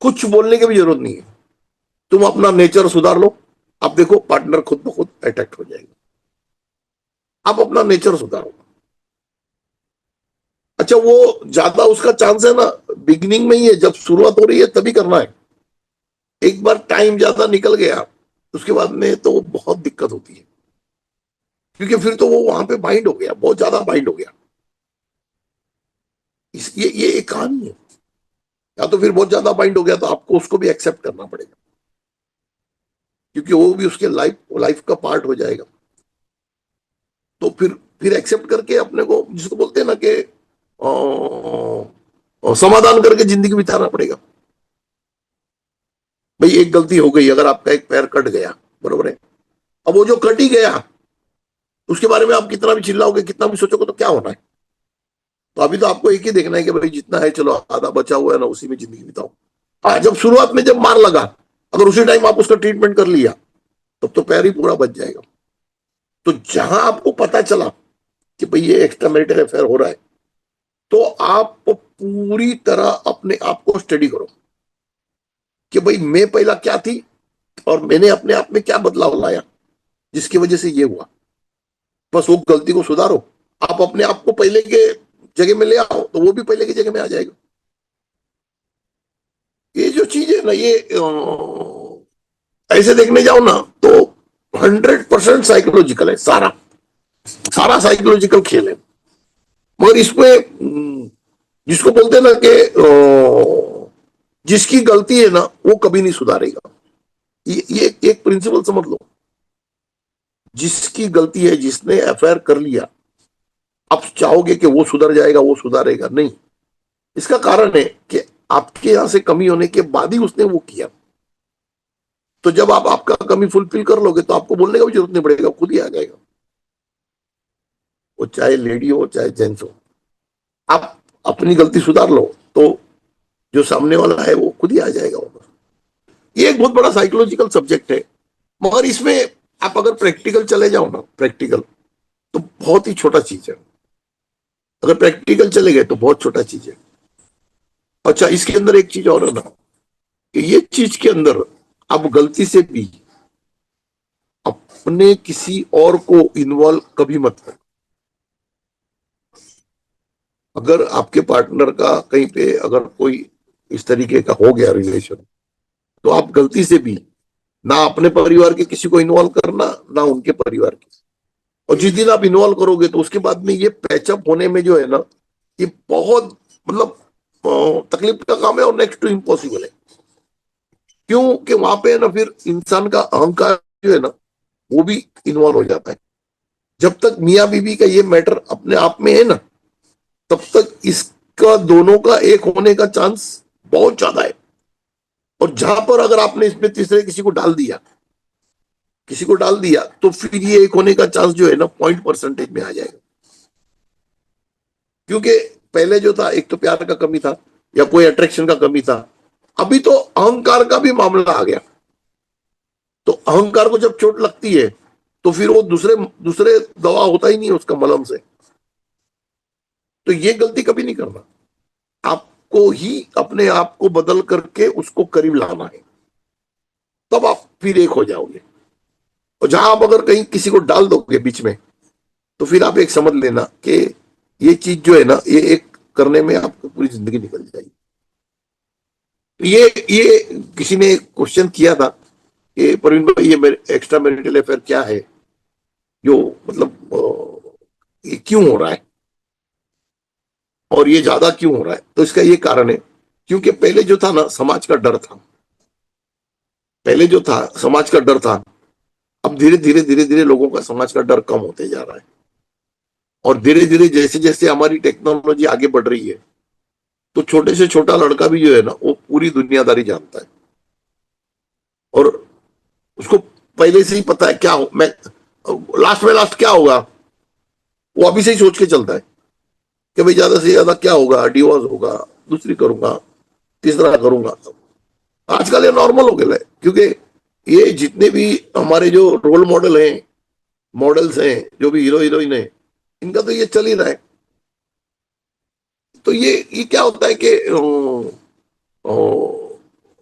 कुछ बोलने की भी जरूरत नहीं है। तुम अपना नेचर सुधार लो, आप देखो पार्टनर खुद ब खुद अट्रैक्ट हो जाएगा। आप अपना नेचर सुधारो। अच्छा, वो ज्यादा उसका चांस है ना बिगिनिंग में ही है, जब शुरुआत हो रही है तभी करना है। एक बार टाइम ज्यादा निकल गया, उसके बाद में तो बहुत दिक्कत होती है। क्योंकि फिर तो वो वहां पे बाइंड हो गया, बहुत ज्यादा बाइंड हो गया। ये एक कहानी है। या तो फिर बहुत ज्यादा बाइंड हो गया, तो आपको उसको भी एक्सेप्ट करना पड़ेगा, क्योंकि वो भी उसके लाइफ लाइफ का पार्ट हो जाएगा। तो फिर एक्सेप्ट करके अपने को, जिसको बोलते हैं ना कि समाधान करके जिंदगी बिताना पड़ेगा। भाई एक गलती हो गई, अगर आपका एक पैर कट गया, बरोबर है, अब वो जो कट ही गया, उसके बारे में आप कितना भी चिल्लाओगे, कितना भी सोचोगे, तो क्या होना है? तो अभी तो आपको एक ही देखना है कि भाई जितना है चलो आधा बचा हुआ है ना, उसी में जिंदगी बिताओ। हाँ, जब शुरुआत में जब मार लगा, अगर उसी टाइम आप उसका ट्रीटमेंट कर लिया, तब तो पैर ही पूरा बच जाएगा। तो जहां आपको पता चला कि भाई ये एक्स्ट्रा मैरिटल अफेयर हो रहा है, तो आप पूरी तरह अपने आप को स्टडी करो कि भाई मैं पहला क्या थी और मैंने अपने आप में क्या बदलाव लाया जिसकी वजह से ये हुआ। बस वो गलती को सुधारो। आप अपने आप को पहले के जगह में ले आओ, तो वो भी पहले की जगह में आ जाएगा। ये जो चीज है ना, ये ऐसे देखने जाओ ना, तो 100% साइकोलॉजिकल है। सारा सारा साइकोलॉजिकल खेल है। मगर इसमें जिसको बोलते हैं ना कि जिसकी गलती है ना, वो कभी नहीं सुधारेगा। ये एक प्रिंसिपल समझ लो। जिसकी गलती है, जिसने एफआईआर कर लिया, आप चाहोगे कि वो सुधर जाएगा, वो सुधारेगा नहीं। इसका कारण है कि आपके यहां से कमी होने के बाद ही उसने वो किया। तो जब आप आपका कमी फुलफिल कर लोगे, तो आपको बोलने का भी जरूरत नहीं पड़ेगा, खुद ही आ जाएगा। वो चाहे लेडी हो चाहे जेंट्स हो, आप अपनी गलती सुधार लो, तो जो सामने वाला है वो खुद ही आ जाएगा वापस। ये एक बहुत बड़ा साइकोलॉजिकल सब्जेक्ट है। मगर इसमें आप अगर प्रैक्टिकल चले जाओ ना, प्रैक्टिकल, तो बहुत ही छोटा चीज है। अगर प्रैक्टिकल चले गए तो बहुत छोटा चीज है। अच्छा, इसके अंदर एक चीज और है ना, कि ये चीज के अंदर आप गलती से भी अपने किसी और को इन्वॉल्व कभी मत करो। अगर आपके पार्टनर का कहीं पे अगर कोई इस तरीके का हो गया रिलेशन, तो आप गलती से भी ना अपने परिवार के किसी को इन्वॉल्व करना, ना उनके परिवार के। और जिस दिन आप इन्वॉल्व करोगे, तो उसके बाद में ये पैचअप होने में जो है ना, ये बहुत मतलब तकलीफ का काम है, और नेक्स्ट टू इम्पॉसिबल है। क्यों? कि वहां पे है ना, फिर इंसान का अहंकार जो है ना, वो भी इन्वॉल्व हो जाता है। जब तक मियाँ बीवी का ये मैटर अपने आप में है ना, तब तक इसका दोनों का एक होने का चांस बहुत ज्यादा है। और जहां पर अगर आपने इसमें तीसरे किसी को डाल दिया, तो फिर ये एक होने का चांस जो है ना, 0% में आ जाएगा। क्योंकि पहले जो था, एक तो प्यार का कमी था, या कोई अट्रैक्शन का कमी था। अभी तो अहंकार का भी मामला आ गया। तो अहंकार को जब चोट लगती है, तो फिर वो दूसरे दूसरे दवा होता ही नहीं उसका मलहम से। तो ये गलती कभी नहीं करना। आपको ही अपने आप को बदल करके उसको करीब लाना है, तब आप फिर एक हो जाओगे। और जहां आप अगर कहीं किसी को डाल दोगे बीच में, तो फिर आप एक समझ लेना कि ये चीज जो है ना, ये एक करने में आपको पूरी जिंदगी निकल जाएगी। ये किसी ने क्वेश्चन किया था कि प्रवीण भाई, ये एक्स्ट्रा मैरिटल अफेयर क्या है, जो मतलब ये क्यों हो रहा है, और ये ज्यादा क्यों हो रहा है? तो इसका ये कारण है, क्योंकि पहले जो था ना, समाज का डर था। पहले जो था, समाज का डर था। अब धीरे धीरे लोगों का समाज का डर कम होते जा रहा है। और धीरे धीरे जैसे जैसे हमारी टेक्नोलॉजी आगे बढ़ रही है, तो छोटे से छोटा लड़का भी जो है ना, वो पूरी दुनियादारी जानता है। और उसको पहले से ही पता है क्या हो, मैं लास्ट में लास्ट क्या होगा, वो अभी से ही सोच के चलता है कि भाई ज्यादा से ज्यादा क्या होगा, डिवोर्स होगा, दूसरी करूंगा, तीसरा करूंगा। आजकल ये नॉर्मल हो गया है, क्योंकि ये जितने भी हमारे जो रोल मॉडल हैं, मॉडल्स हैं, जो भी हीरो हीरोइन है, इनका तो ये चल ही रहा है। तो ये क्या होता है कि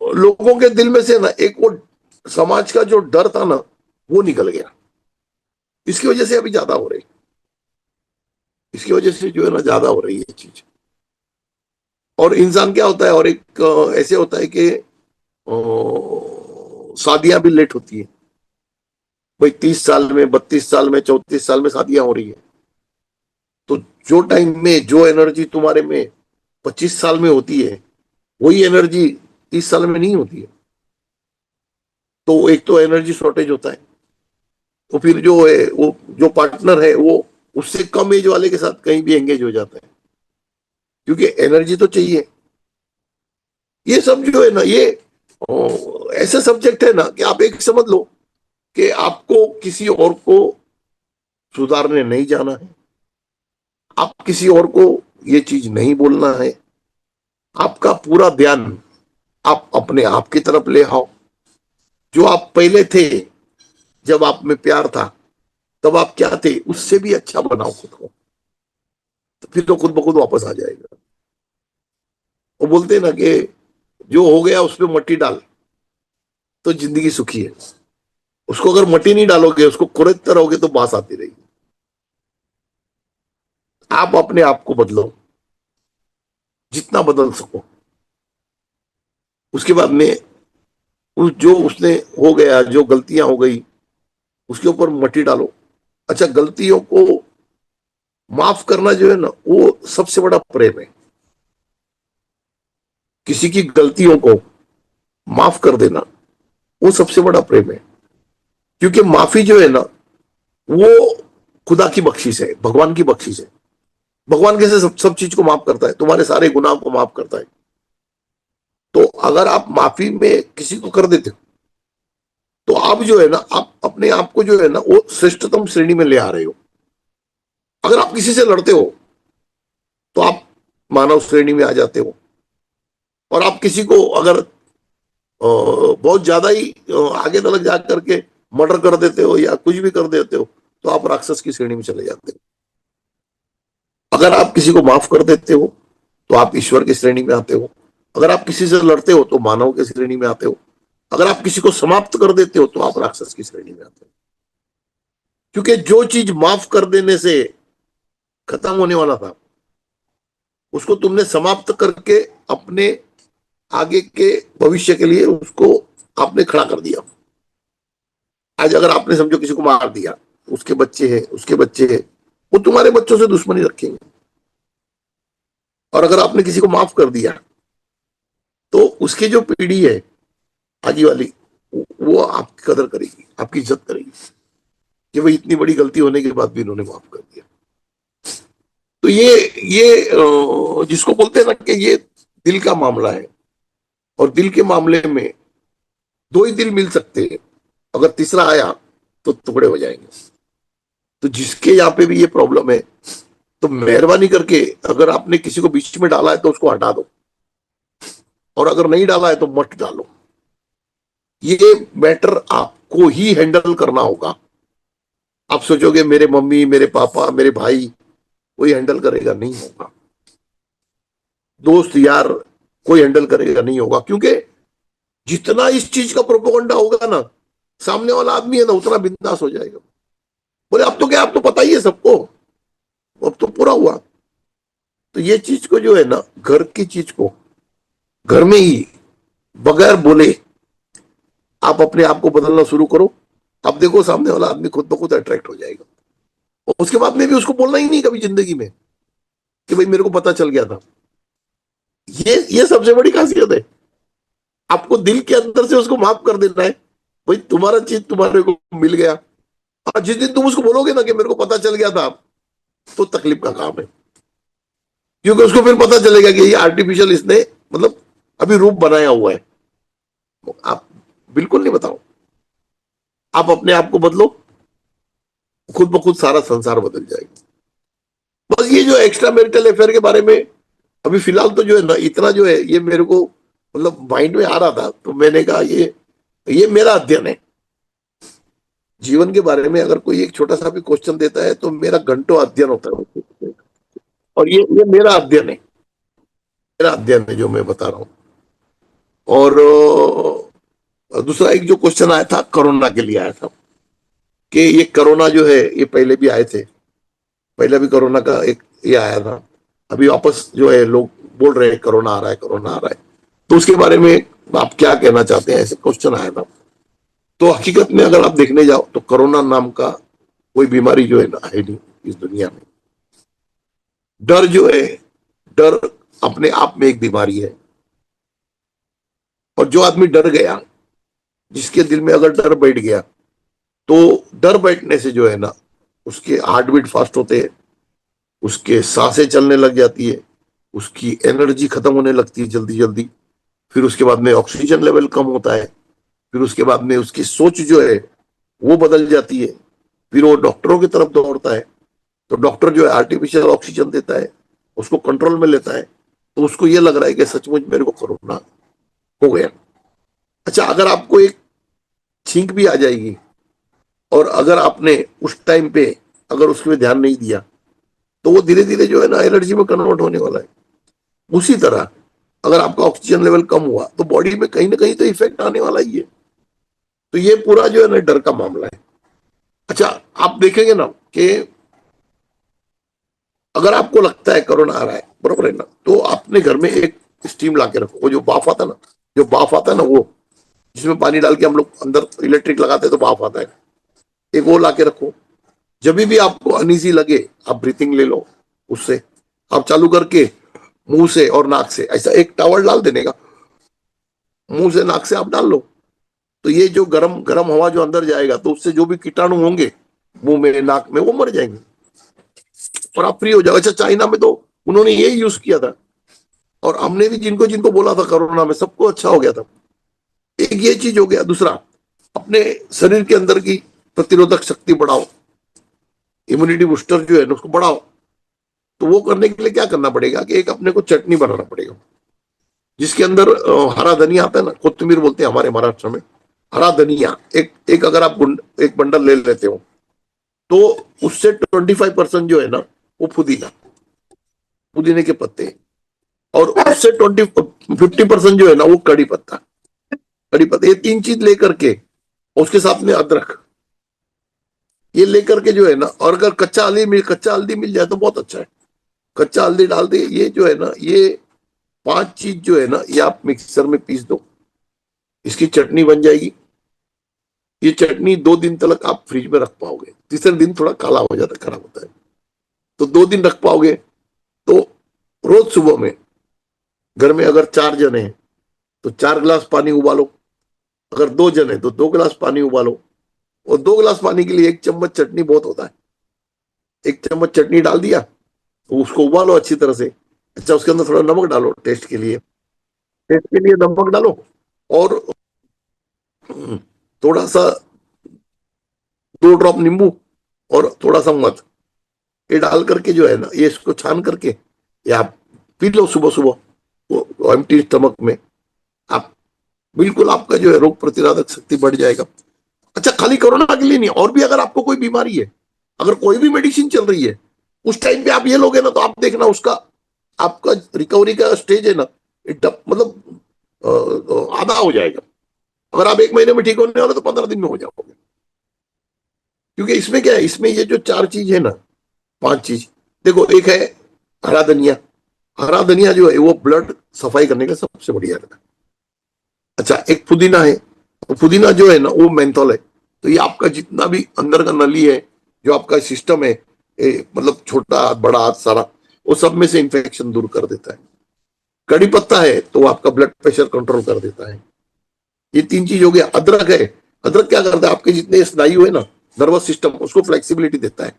लोगों के दिल में से ना एक वो समाज का जो डर था ना, वो निकल गया। इसकी वजह से अभी ज्यादा हो रही, इसकी वजह से जो है ना, ज्यादा हो रही है चीज। और इंसान क्या होता है, और एक ऐसे होता है कि शादियां भी लेट होती है। भाई 30 साल में, 32 साल में, 34 साल में शादियां हो रही है। तो जो टाइम में जो एनर्जी तुम्हारे में 25 साल में होती है, वही एनर्जी 30 साल में नहीं होती है। तो एक तो एनर्जी शॉर्टेज होता है। तो फिर जो है, वो जो पार्टनर है, वो उससे कम एज वाले के साथ कहीं भी एंगेज हो जाता है, क्योंकि एनर्जी तो चाहिए। ये सब जो है ना, ये ऐसे सब्जेक्ट है ना, कि आप एक समझ लो कि आपको किसी और को सुधारने नहीं जाना है, आप किसी और को ये चीज नहीं बोलना है, आपका पूरा ध्यान आप अपने आप की तरफ ले आओ। जो आप पहले थे, जब आप में प्यार था, तब आप क्या थे, उससे भी अच्छा बनाओ खुद को, तो फिर तो खुद ब खुद वापस आ जाएगा। वो बोलते हैं ना कि जो हो गया उसमें मट्टी डाल तो जिंदगी सुखी है। उसको अगर मट्टी नहीं डालोगे, उसको कुरेदते रहोगे, तो बास आती रहेगी। आप अपने आप को बदलो, जितना बदल सको। उसके बाद में उस जो उसने हो गया, जो गलतियां हो गई, उसके ऊपर मट्टी डालो। अच्छा, गलतियों को माफ करना जो है ना, वो सबसे बड़ा प्रेम है। किसी की गलतियों को माफ कर देना, वो सबसे बड़ा प्रेम है। क्योंकि माफी जो है ना, वो खुदा की बख्शिश है, भगवान की बख्शिश है। भगवान कैसे सब चीज को माफ करता है, तुम्हारे सारे गुनाह को माफ करता है। तो अगर आप माफी में किसी को कर देते हो, तो आप जो है ना, आप अपने आप को जो है ना, वो श्रेष्ठतम श्रेणी में ले आ रहे हो। अगर आप किसी से लड़ते हो, तो आप मानव श्रेणी में आ जाते हो। और आप किसी को अगर बहुत ज्यादा ही आगे तलक जा करके मर्डर कर देते हो या कुछ भी कर देते हो, तो आप राक्षस की श्रेणी में चले जाते हो। अगर आप किसी को माफ कर देते हो, तो आप ईश्वर की श्रेणी में आते हो। अगर आप किसी से लड़ते हो, तो मानव की श्रेणी में आते हो। अगर आप किसी को समाप्त कर देते हो, तो आप राक्षस की श्रेणी में आते हो। क्योंकि जो चीज माफ कर देने से खत्म होने वाला था, उसको तुमने समाप्त करके अपने आगे के भविष्य के लिए उसको आपने खड़ा कर दिया। आज अगर आपने समझो किसी को मार दिया, उसके बच्चे हैं, उसके बच्चे हैं, वो तुम्हारे बच्चों से दुश्मनी रखेंगे। और अगर आपने किसी को माफ कर दिया, तो उसकी जो पीढ़ी है आगे वाली, वो आपकी कदर करेगी, आपकी इज्जत करेगी कि भाई इतनी बड़ी गलती होने के बाद भी इन्होंने माफ कर दिया। तो ये जिसको बोलते हैं ना कि ये दिल का मामला है। और दिल के मामले में दो ही दिल मिल सकते हैं, अगर तीसरा आया तो टुकड़े हो जाएंगे। तो जिसके यहाँ पे भी ये प्रॉब्लम है, तो मेहरबानी करके अगर आपने किसी को बीच में डाला है, तो उसको हटा दो। और अगर नहीं डाला है, तो मत डालो। ये मैटर आपको ही हैंडल करना होगा। आप सोचोगे मेरे मम्मी, मेरे पापा, मेरे भाई कोई हैंडल करेगा, नहीं होगा। दोस्त यार कोई हैंडल करेगा, नहीं होगा। क्योंकि जितना इस चीज का प्रोपोगंडा होगा ना, सामने वाला आदमी है ना, उतना बिंदास हो जाएगा। बोले अब तो क्या, अब तो पता ही है सबको, अब तो पूरा हुआ। तो ये चीज को जो है ना, घर की चीज को घर में ही बगैर बोले आप अपने आप को बदलना शुरू करो। अब देखो सामने वाला आदमी खुद ब खुद अट्रैक्ट हो जाएगा। और उसके बाद में भी उसको बोलना ही नहीं कभी जिंदगी में कि भाई मेरे को पता चल गया था। ये सबसे बड़ी खासियत है। आपको दिल के अंदर से उसको माफ कर देना है। भाई तुम्हारा चीज तुम्हारे को मिल गया। और जिस दिन तुम उसको बोलोगे ना कि मेरे को पता चल गया था, तो तकलीफ का काम है। क्योंकि उसको फिर पता चलेगा कि ये आर्टिफिशियल इसने मतलब अभी रूप बनाया हुआ है। आप बिल्कुल नहीं बताओ, आप अपने आप को बदलो, खुद ब खुद सारा संसार बदल जाएगा। बस ये जो एक्स्ट्रा मैरिटल अफेयर के बारे में अभी फिलहाल तो जो है ना, इतना जो है ये मेरे को मतलब माइंड में आ रहा था, तो मैंने कहा ये मेरा अध्ययन है। जीवन के बारे में अगर कोई एक छोटा सा भी क्वेश्चन देता है, तो मेरा घंटों अध्ययन होता है। और ये मेरा अध्ययन है, मेरा अध्ययन है जो मैं बता रहा हूँ। और दूसरा एक जो क्वेश्चन आया था, कोरोना के लिए आया था कि ये कोरोना जो है, ये पहले भी आए थे, पहले भी कोरोना का एक ये आया था। अभी वापस जो है लोग बोल रहे हैं कोरोना आ रहा है, कोरोना आ रहा है। तो उसके बारे में आप क्या कहना चाहते हैं, ऐसे क्वेश्चन आया था। तो हकीकत में अगर आप देखने जाओ, तो कोरोना नाम का कोई बीमारी जो है ना, है नहीं इस दुनिया में। डर जो है, डर अपने आप में एक बीमारी है। और जो आदमी डर गया, जिसके दिल में अगर डर बैठ गया, तो डर बैठने से जो है ना, उसके हार्ट बीट फास्ट होते हैं, उसके सांसें चलने लग जाती है, उसकी एनर्जी खत्म होने लगती है जल्दी जल्दी। फिर उसके बाद में ऑक्सीजन लेवल कम होता है। फिर उसके बाद में उसकी सोच जो है वो बदल जाती है। फिर वो डॉक्टरों की तरफ दौड़ता है, तो डॉक्टर जो है आर्टिफिशियल ऑक्सीजन देता है, उसको कंट्रोल में लेता है, तो उसको ये लग रहा है कि सचमुच मेरे को कोरोना हो गया। अच्छा, अगर आपको एक छींक भी आ जाएगी और अगर आपने उस टाइम पे अगर उसके पे ध्यान नहीं दिया, तो वो धीरे धीरे जो है ना एलर्जी में कन्वर्ट होने वाला है। उसी तरह अगर आपका ऑक्सीजन लेवल कम हुआ तो बॉडी में कहीं ना कहीं तो इफेक्ट आने वाला ही है। तो ये पूरा जो है ना डर का मामला है। अच्छा, आप देखेंगे ना कि अगर आपको लगता है कोरोना आ रहा है, बरोबर है ना, तो अपने घर में एक स्टीम ला के रखो। वो जो बाफ आता है ना, जो बाफ आता है ना, वो जिसमें पानी डाल के हम लोग अंदर इलेक्ट्रिक लगाते हैं तो बाफ आता है, एक वो ला के रखो। जब भी आपको अनईजी लगे, आप ब्रीथिंग ले लो, उससे आप चालू करके मुंह से और नाक से ऐसा एक टावल डाल देने का, मुंह से नाक से आप डाल लो, तो ये जो गरम गरम हवा जो अंदर जाएगा तो उससे जो भी कीटाणु होंगे मुंह में नाक में वो मर जाएंगे और आप फ्री हो जाओ। अच्छा, चाइना में तो उन्होंने ये यूज किया था और हमने भी जिनको जिनको बोला था कोरोना में सबको अच्छा हो गया था। एक ये चीज हो गया। दूसरा, अपने शरीर के अंदर की प्रतिरोधक शक्ति बढ़ाओ, इम्यूनिटी बूस्टर जो है ना उसको बढ़ाओ। तो वो करने के लिए क्या करना पड़ेगा कि एक अपने को चटनी बनाना पड़ेगा जिसके अंदर हरा धनिया आता है ना, कोथिमीर बोलते हैं हमारे महाराष्ट्र में। हरा धनिया एक एक अगर आप एक बंडल ले लेते हो तो उससे 25% जो है ना वो पुदीना, पुदीने के पत्ते, और उससे 50% जो है ना वो कड़ी पत्ता, कड़ी पत्ता, ये तीन चीज लेकर के उसके साथ में अदरक, ये लेकर के जो है ना, और अगर कच्चा हल्दी मिल जाए तो बहुत अच्छा है, कच्चा हल्दी डाल दे। ये जो है ना, ये पांच चीज जो है ना ये आप मिक्सर में पीस दो, इसकी चटनी बन जाएगी। ये चटनी 2 दिन तक आप फ्रिज में रख पाओगे, तीसरे दिन थोड़ा काला हो जाता है, खराब होता है, तो 2 दिन रख पाओगे। तो रोज सुबह में घर में अगर 4 जने हैं तो 4 गिलास पानी उबालो, अगर 2 जने तो 2 गिलास पानी उबालो, और 2 गिलास पानी के लिए 1 चम्मच चटनी बहुत होता है। 1 चम्मच चटनी डाल दिया तो उसको उबालो अच्छी तरह से। अच्छा, उसके अंदर थोड़ा नमक डालो टेस्ट के लिए, टेस्ट के लिए नमक डालो, और थोड़ा सा 2 ड्रॉप नींबू और थोड़ा सा मध, ये डाल करके जो है ना ये इसको छान करके ये आप पी लो सुबह सुबह, वो एम्प्टी स्टमक में। आप बिल्कुल, आपका जो है रोग प्रतिरोधक शक्ति बढ़ जाएगा। अच्छा, खाली कोरोना के लिए नहीं, और भी अगर आपको कोई बीमारी है, अगर कोई भी मेडिसिन चल रही है, उस टाइम पे आप ये लोगे ना तो आप देखना उसका आपका रिकवरी का स्टेज है ना मतलब आधा हो जाएगा। अगर आप 1 महीने में ठीक होने वाले तो 15 दिन में हो जाओगे। क्योंकि इसमें क्या है, इसमें ये जो 4 चीज है ना, 5 चीज, देखो, एक है हरा धनिया। हरा धनिया जो है वो ब्लड सफाई करने का सबसे बढ़िया रहता है। अच्छा, एक पुदीना है, तो पुदीना जो है ना वो मेंथोल है, तो ये आपका जितना भी अंदर का नली है, जो आपका सिस्टम है, मतलब छोटा हाथ बड़ा हाथ सारा, वो सब में से इंफेक्शन दूर कर देता है। कड़ी पत्ता है तो वो आपका ब्लड प्रेशर कंट्रोल कर देता है। ये 3 चीज हो गया। अदरक है, अदरक क्या करता है, आपके जितने स्नायु है ना, नर्वस सिस्टम, उसको फ्लेक्सिबिलिटी देता है।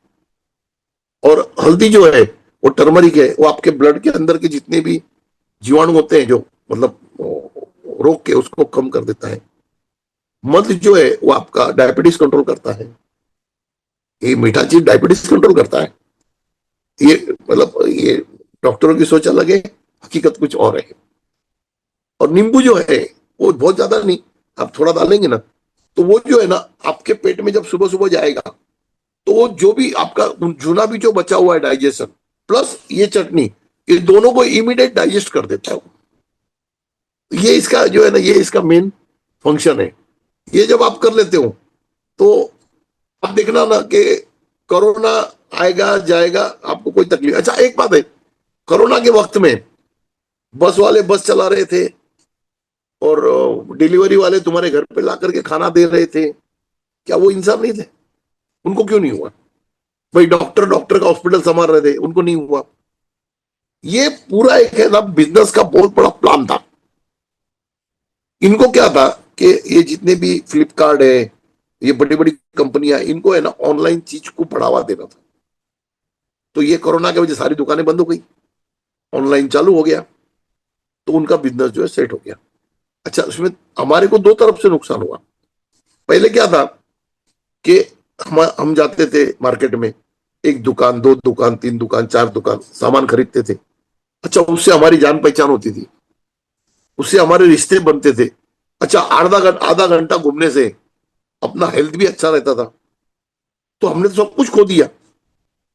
और हल्दी जो है वो टर्मरिक है, वो आपके ब्लड के अंदर के जितने भी जीवाणु होते हैं जो मतलब रोग के, उसको कम कर देता है। मध जो है वो आपका डायबिटीज कंट्रोल करता है, ये मीठा चीज डायबिटीज कंट्रोल करता है। ये मतलब ये डॉक्टरों की सोच अलग है, हकीकत कुछ और है। और नींबू जो है वो बहुत ज्यादा नहीं, आप थोड़ा डालेंगे ना, तो वो जो है ना आपके पेट में जब सुबह सुबह जाएगा तो वो जो भी आपका चूना भी जो बचा हुआ है डाइजेशन प्लस ये चटनी, ये दोनों को इमीडिएट डाइजेस्ट कर देता है। ये इसका जो है ना ये इसका मेन फंक्शन है। ये जब आप कर लेते हो तो आप देखना ना कि कोरोना आएगा जाएगा, आपको कोई तकलीफ। अच्छा, एक बात है, कोरोना के वक्त में बस वाले बस चला रहे थे और डिलीवरी वाले तुम्हारे घर पे ला करके खाना दे रहे थे, क्या वो इंसान नहीं थे? उनको क्यों नहीं हुआ? भाई, डॉक्टर डॉक्टर का हॉस्पिटल संभाल रहे थे, उनको नहीं हुआ? ये पूरा एक है ना बिजनेस का बहुत बड़ा प्लान था। इनको क्या था कि ये जितने भी फ्लिपकार्ट है, ये बड़ी बड़ी कंपनियां, इनको है ना ऑनलाइन चीज को बढ़ावा देना था। तो ये कोरोना की वजह से सारी दुकानें बंद हो गई, ऑनलाइन चालू हो गया, तो उनका बिजनेस जो है सेट हो गया। अच्छा, उसमें हमारे को दो तरफ से नुकसान हुआ। पहले क्या था कि हम जाते थे मार्केट में, एक दुकान, दो दुकान, तीन दुकान, चार दुकान, सामान खरीदते थे। अच्छा, उससे हमारी जान पहचान होती थी, उससे हमारे रिश्ते बनते थे। अच्छा, आधा घंटा घूमने से अपना हेल्थ भी अच्छा रहता था। तो हमने तो सब कुछ खो दिया।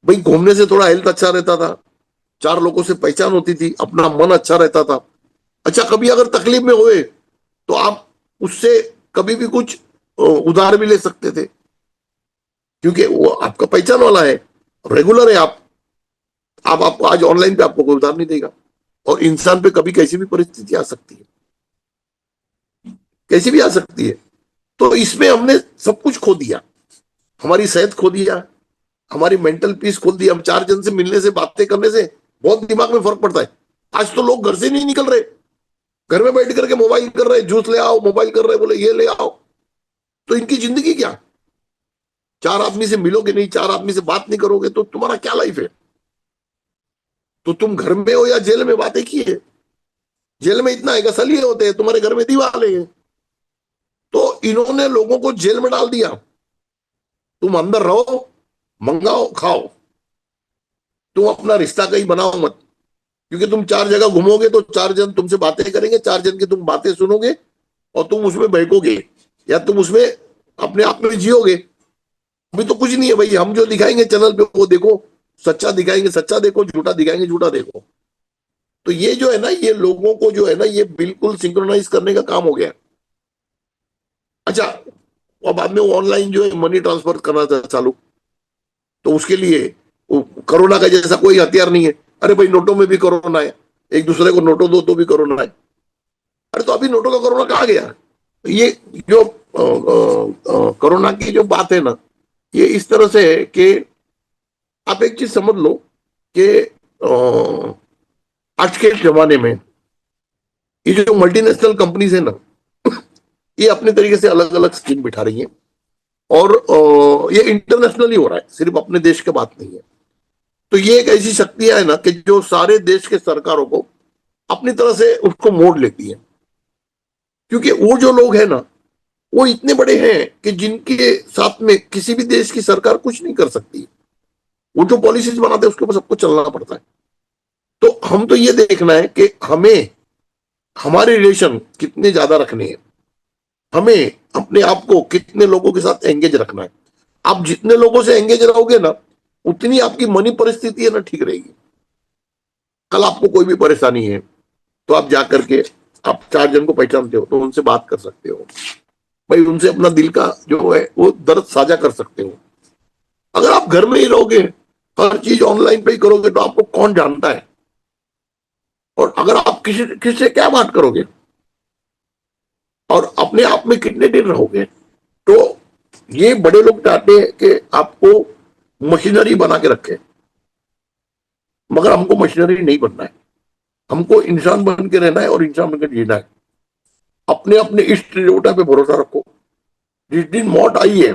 भाई, घूमने से थोड़ा हेल्थ अच्छा रहता था, चार लोगों से पहचान होती थी, अपना मन अच्छा रहता था। अच्छा, कभी अगर तकलीफ में हुए तो आप उससे कभी भी कुछ उधार भी ले सकते थे, क्योंकि वो आपका पहचान वाला है, रेगुलर है आप आपको आज ऑनलाइन पे आपको कोई उधार नहीं देगा। और इंसान पे कभी कैसी भी परिस्थिति आ सकती है, कैसी भी आ सकती है। तो इसमें हमने सब कुछ खो दिया, हमारी सेहत खो दिया, हमारी मेंटल पीस खो दी। हम चार जन से मिलने से, बातें करने से बहुत दिमाग में फर्क पड़ता है। आज तो लोग घर से नहीं निकल रहे, घर में बैठ करके मोबाइल कर रहे, जूस ले आओ, मोबाइल कर रहे, बोले ये ले आओ। तो इनकी जिंदगी क्या? चार आदमी से मिलोगे नहीं, चार आदमी से बात नहीं करोगे, तो तुम्हारा क्या लाइफ है? तो तुम घर में हो या जेल में, बात एक ही है। जेल में इतना है, गसलिए होते हैं, तुम्हारे घर में दीवाले हैं। तो इन्होंने लोगों को जेल में डाल दिया। तुम अंदर रहो, मंगाओ, खाओ, तुम अपना रिश्ता कहीं बनाओ मत। क्योंकि तुम चार जगह घूमोगे तो चार जन तुमसे बातें करेंगे, चार जन की तुम बातें सुनोगे, और तुम उसमें बहकोगे, या तुम उसमें अपने आप में जियोगे। अभी तो कुछ नहीं है भाई, हम जो दिखाएंगे चैनल पे वो देखो, सच्चा दिखाएंगे सच्चा देखो, झूठा दिखाएंगे झूठा देखो। तो ये जो है ना, ये लोगों को जो है ना, ये बिल्कुल सिंक्रोनाइज करने का काम हो गया। अच्छा, अब बाद में वो ऑनलाइन जो है मनी ट्रांसफर करना था चालू, तो उसके लिए कोरोना का जैसा कोई हथियार नहीं है। अरे भाई, नोटों में भी कोरोना है, एक दूसरे को नोटों दो तो भी कोरोना है। अरे तो अभी नोटों का कोरोना कहाँ गया? तो ये जो कोरोना की जो बात है ना, ये इस तरह से है कि आप एक चीज समझ लो कि आज के जमाने में ये जो मल्टीनेशनल कंपनीज है ना, ये अपने तरीके से अलग अलग स्कीम बिठा रही है। और ये इंटरनेशनली हो रहा है, सिर्फ अपने देश की बात नहीं है। तो ये एक ऐसी शक्तियां है ना कि जो सारे देश के सरकारों को अपनी तरह से उसको मोड़ लेती है। क्योंकि वो जो लोग हैं ना, वो इतने बड़े हैं कि जिनके साथ में किसी भी देश की सरकार कुछ नहीं कर सकती। वो जो पॉलिसीज बनाते हैं उसके ऊपर सबको चलना पड़ता है। तो हम तो ये देखना है कि हमें हमारे रिलेशन कितने ज्यादा रखने हैं, हमें अपने आप को कितने लोगों के साथ एंगेज रखना है। आप जितने लोगों से एंगेज रहोगे ना, उतनी आपकी मनी परिस्थिति है ना ठीक रहेगी। कल आपको कोई भी परेशानी है तो आप जाकर के, आप चार जन को पहचानते हो तो उनसे बात कर सकते हो भाई, उनसे अपना दिल का जो है वो दर्द साझा कर सकते हो। अगर आप घर में ही रहोगे, हर चीज ऑनलाइन पे ही करोगे, तो आपको कौन जानता है? और अगर आप किसी किसी से क्या बात करोगे, और अपने आप में कितने दिन रहोगे? तो ये बड़े लोग चाहते हैं कि आपको मशीनरी बना के रखे, मगर हमको मशीनरी नहीं बनना है। हमको इंसान बन के रहना है और इंसान बनकर जीना है। अपने अपने इष्ट देवता पे भरोसा रखो। जिस दिन मौत आई है,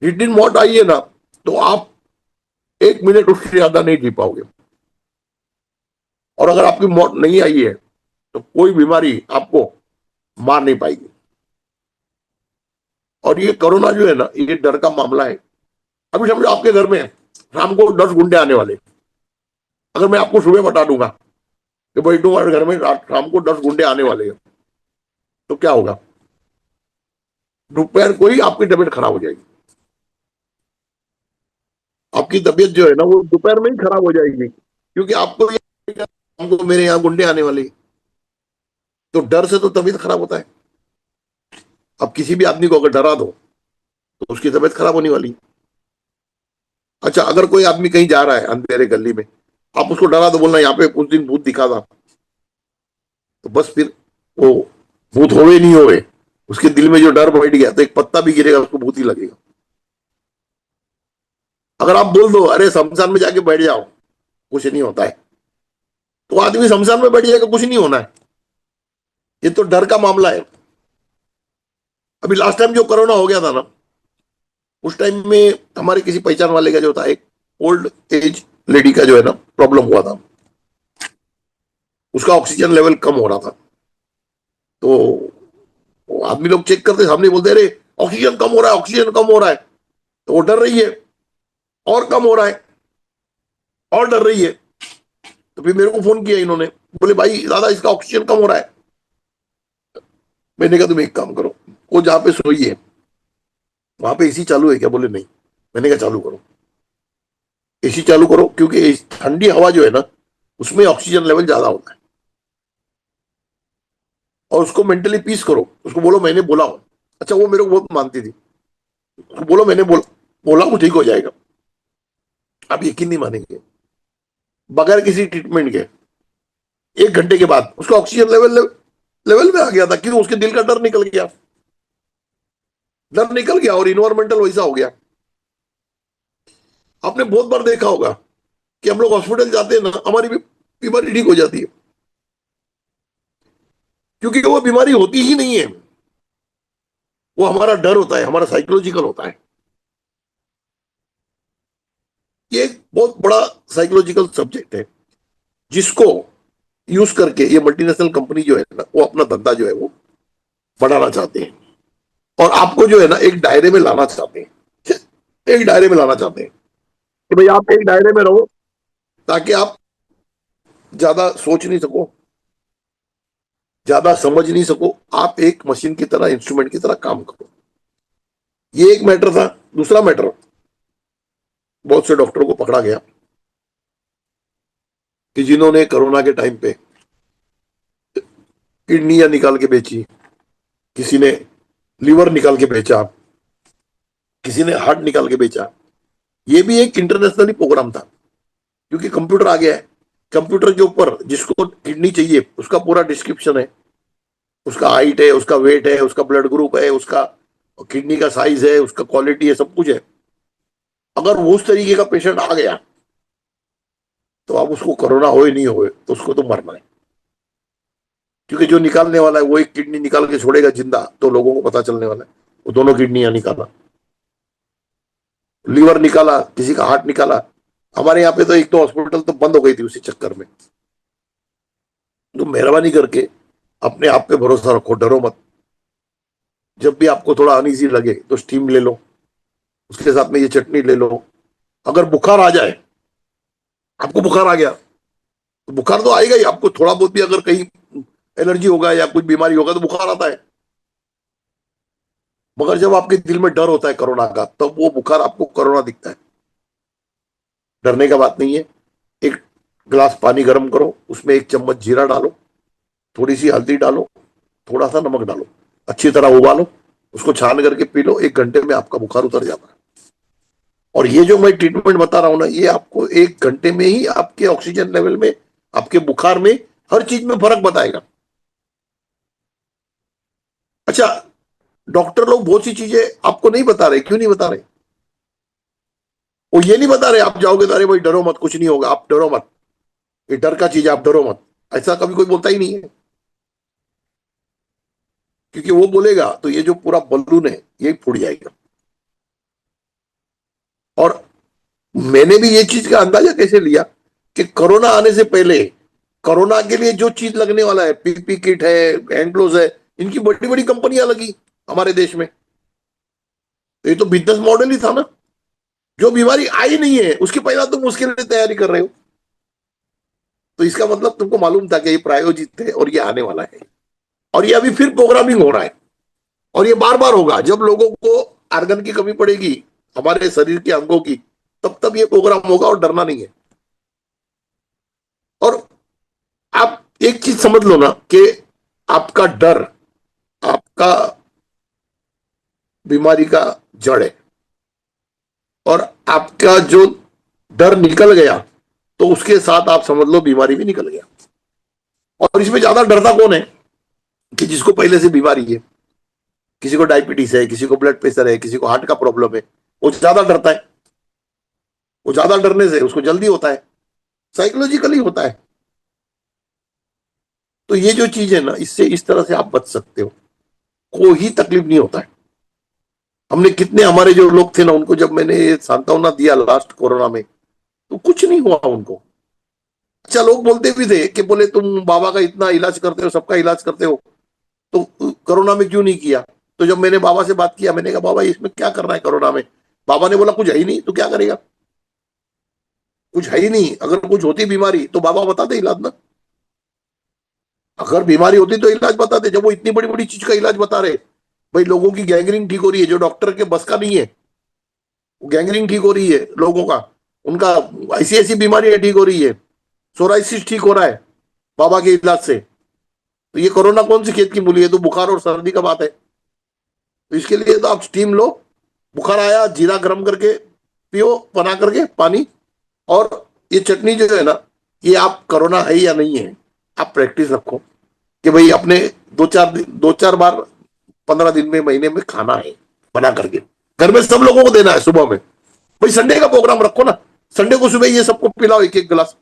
जिस दिन मौत आई है ना, तो आप एक मिनट उससे ज्यादा नहीं जी पाओगे। और अगर आपकी मौत नहीं आई है तो कोई बीमारी आपको मार नहीं पाएगी। और ये कोरोना जो है ना, ये डर का मामला है। अभी समझो आपके घर में शाम को 10 गुंडे आने वाले, अगर मैं आपको सुबह बता दूंगा कि भाई तुम्हारे घर में शाम को 10 गुंडे आने वाले हैं, तो क्या होगा? दोपहर को ही आपकी तबीयत खराब हो जाएगी। आपकी तबीयत जो है ना, वो दोपहर में ही खराब हो जाएगी, क्योंकि आपको ये, हमको मेरे यहाँ गुंडे आने वाले। तो डर से तो तबीयत खराब होता है। अब किसी भी आदमी को अगर डरा दो तो उसकी तबीयत खराब होने वाली। अच्छा, अगर कोई आदमी कहीं जा रहा है अंधेरे गली में, आप उसको डरा दो, बोलना यहाँ पे उस दिन भूत दिखा था, तो बस फिर वो भूत होवे नहीं होवे, उसके दिल में जो डर बैठ गया, तो एक पत्ता भी गिरेगा उसको भूत ही लगेगा। अगर आप बोल दो अरे शमशान में जाके बैठ जाओ, कुछ नहीं होता है, तो आदमी शमशान में बैठ जाएगा, कुछ नहीं होना है। ये तो डर का मामला है। अभी लास्ट टाइम जो कोरोना हो गया था ना, उस टाइम में हमारे किसी पहचान वाले का जो था, एक ओल्ड एज लेडी का जो है ना प्रॉब्लम हुआ था, उसका ऑक्सीजन लेवल कम हो रहा था। तो आदमी लोग चेक करते, सामने बोलते अरे ऑक्सीजन कम हो रहा है, ऑक्सीजन कम हो रहा है। तो वो डर रही है, और कम हो रहा है, और डर रही है। तो फिर मेरे को फोन किया इन्होंने, बोले भाई दादा इसका ऑक्सीजन कम हो रहा है। मैंने कहा तुम एक काम करो, वो जहां पे सोई है वहां पे एसी चालू है क्या? बोले नहीं। मैंने कहा चालू करो, एसी चालू करो, क्योंकि ठंडी हवा जो है ना उसमें ऑक्सीजन लेवल ज्यादा होता है। और उसको मेंटली पीस करो, उसको बोलो मैंने बोला हूं। अच्छा वो मेरे को बहुत मानती थी, उसको बोलो मैंने बोला हूं ठीक हो जाएगा। आप यकीन नहीं मानेंगे, बगैर किसी ट्रीटमेंट के 1 घंटे के बाद उसका ऑक्सीजन लेवल में आ गया था। क्यों? उसके दिल का डर निकल गया, डर निकल गया और इन्वायरमेंटल वैसा हो गया। आपने बहुत बार देखा होगा कि हम लोग हॉस्पिटल जाते हैं ना, हमारी बीमारी ठीक हो जाती है, क्योंकि वो बीमारी होती ही नहीं है, वो हमारा डर होता है, हमारा साइकोलॉजिकल होता है। ये एक बहुत बड़ा साइकोलॉजिकल सब्जेक्ट है, जिसको यूज करके ये मल्टीनेशनल कंपनी जो है ना वो अपना धंधा जो है वो बढ़ाना चाहते हैं, और आपको जो है ना एक दायरे में लाना चाहते हैं, एक दायरे में लाना चाहते हैं कि भाई आप एक दायरे में रहो, ताकि आप ज्यादा सोच नहीं सको, ज्यादा समझ नहीं सको, आप एक मशीन की तरह, इंस्ट्रूमेंट की तरह काम करो। ये एक मैटर था। दूसरा मैटर, बहुत से डॉक्टरों को पकड़ा गया कि जिन्होंने कोरोना के टाइम पे किडनियां निकाल के बेची, किसी ने लीवर निकाल के बेचा, किसी ने हार्ट निकाल के बेचा। ये भी एक इंटरनेशनली प्रोग्राम था, क्योंकि कंप्यूटर आ गया है। कंप्यूटर के ऊपर जिसको किडनी चाहिए उसका पूरा डिस्क्रिप्शन है, उसका हाइट है, उसका वेट है, उसका ब्लड ग्रुप है, उसका किडनी का साइज है, उसका क्वालिटी है, सब कुछ है। अगर वो उस तरीके का पेशेंट आ गया तो अब उसको कोरोना हो ही नहीं हो तो उसको तो मरना है, क्योंकि जो निकालने वाला है वो एक किडनी निकाल के छोड़ेगा जिंदा तो लोगों को पता चलने वाला है। वो दोनों किडनियां निकाला, लीवर निकाला, किसी का हार्ट निकाला। हमारे यहाँ पे तो एक तो हॉस्पिटल तो बंद हो गई थी उसी चक्कर में। तो मेहरबानी करके अपने आप पे भरोसा रखो, डरो मत। जब भी आपको थोड़ा अनईजी लगे तो स्टीम ले लो, उसके साथ में ये चटनी ले लो। अगर बुखार आ जाए, आपको बुखार आ गया तो बुखार तो आएगा ही, आपको थोड़ा बहुत भी अगर कहीं एलर्जी होगा या कुछ बीमारी होगा तो बुखार आता है। मगर जब आपके दिल में डर होता है कोरोना का, तब तो वो बुखार आपको कोरोना दिखता है। डरने का बात नहीं है। एक गिलास पानी गर्म करो, उसमें 1 चम्मच जीरा डालो, थोड़ी सी हल्दी डालो, थोड़ा सा नमक डालो, अच्छी तरह उबालो, उसको छान करके पी लो। 1 घंटे में आपका बुखार उतर जाता है। और ये जो मैं ट्रीटमेंट बता रहा हूं ना, ये आपको 1 घंटे में ही आपके ऑक्सीजन लेवल में, आपके बुखार में, हर चीज में फर्क बताएगा। अच्छा, डॉक्टर लोग बहुत सी चीजें आपको नहीं बता रहे। क्यों नहीं बता रहे? वो ये नहीं बता रहे, आप जाओगे तो अरे भाई डरो मत, कुछ नहीं होगा, आप डरो मत, ये डर का चीज है, आप डरो मत। ऐसा कभी कोई बोलता ही नहीं है, क्योंकि वो बोलेगा तो ये जो पूरा बलून है ये फूट जाएगा। और मैंने भी ये चीज का अंदाजा कैसे लिया कि कोरोना आने से पहले कोरोना के लिए जो चीज लगने वाला है, पीपी किट है, हैंड ग्लोव्स है, इनकी बड़ी बड़ी कंपनियां लगी हमारे देश में। तो ये तो बिजनेस मॉडल ही था ना। जो बीमारी आई नहीं है उसकी पहला तुम उसके लिए तैयारी कर रहे हो, तो इसका मतलब तुमको मालूम था कि ये प्रायोजित है और ये आने वाला है। और ये अभी फिर प्रोग्रामिंग हो रहा है, और ये बार बार होगा। जब लोगों को आर्गन की कमी पड़ेगी, हमारे शरीर के अंगों की, तब तब ये प्रोग्राम होगा, और डरना नहीं है। और आप एक चीज समझ लो ना कि आपका डर आपका बीमारी का जड़ है, और आपका जो डर निकल गया तो उसके साथ आप समझ लो बीमारी भी निकल गया। और इसमें ज्यादा डरता कौन है? कि जिसको पहले से बीमारी है, किसी को डायबिटीज है, किसी को ब्लड प्रेशर है, किसी को हार्ट का प्रॉब्लम है, वो ज्यादा डरता है। वो ज्यादा डरने से उसको जल्दी होता है, साइकोलॉजिकली होता है। तो ये जो चीज है ना, इससे इस तरह से आप बच सकते हो, कोई तकलीफ नहीं होता है। हमने कितने, हमारे जो लोग थे ना, उनको जब मैंने ये सांत्वना दिया लास्ट कोरोना में, तो कुछ नहीं हुआ उनको। अच्छा, लोग बोलते भी थे कि बोले तुम बाबा का इतना इलाज करते हो, सबका इलाज करते हो, तो कोरोना में क्यों नहीं किया? तो जब मैंने बाबा से बात किया, मैंने कहा बाबा इसमें क्या करना है कोरोना में? बाबा ने बोला कुछ है ही नहीं तो क्या करेगा, कुछ है ही नहीं। अगर कुछ होती बीमारी तो बाबा बताते इलाज ना, अगर बीमारी होती तो इलाज बताते। जब वो इतनी बड़ी बड़ी चीज का इलाज बता रहे, भाई लोगों की गैंग्रीन ठीक हो रही है जो डॉक्टर के बस का नहीं है, वो गैंग्रीन ठीक हो रही है लोगों का, उनका ऐसी ऐसी बीमारी ठीक हो रही है, सोराइसिस ठीक हो रहा है बाबा के इलाज से। तो ये कोरोना कौन सी खेत की मूली है, तो बुखार और सर्दी का बात है। तो इसके लिए तो आप स्टीम लो, बुखार आया जीरा गर्म करके पियो बना करके पानी। और ये चटनी जो है ना, ये आप कोरोना है या नहीं है, आप प्रैक्टिस रखो कि भाई अपने 2-4 बार 15 दिन में महीने में खाना है बना करके, घर में सब लोगों को देना है सुबह में। भाई संडे का प्रोग्राम रखो ना, संडे को सुबह ये सबको पिलाओ एक एक गिलास,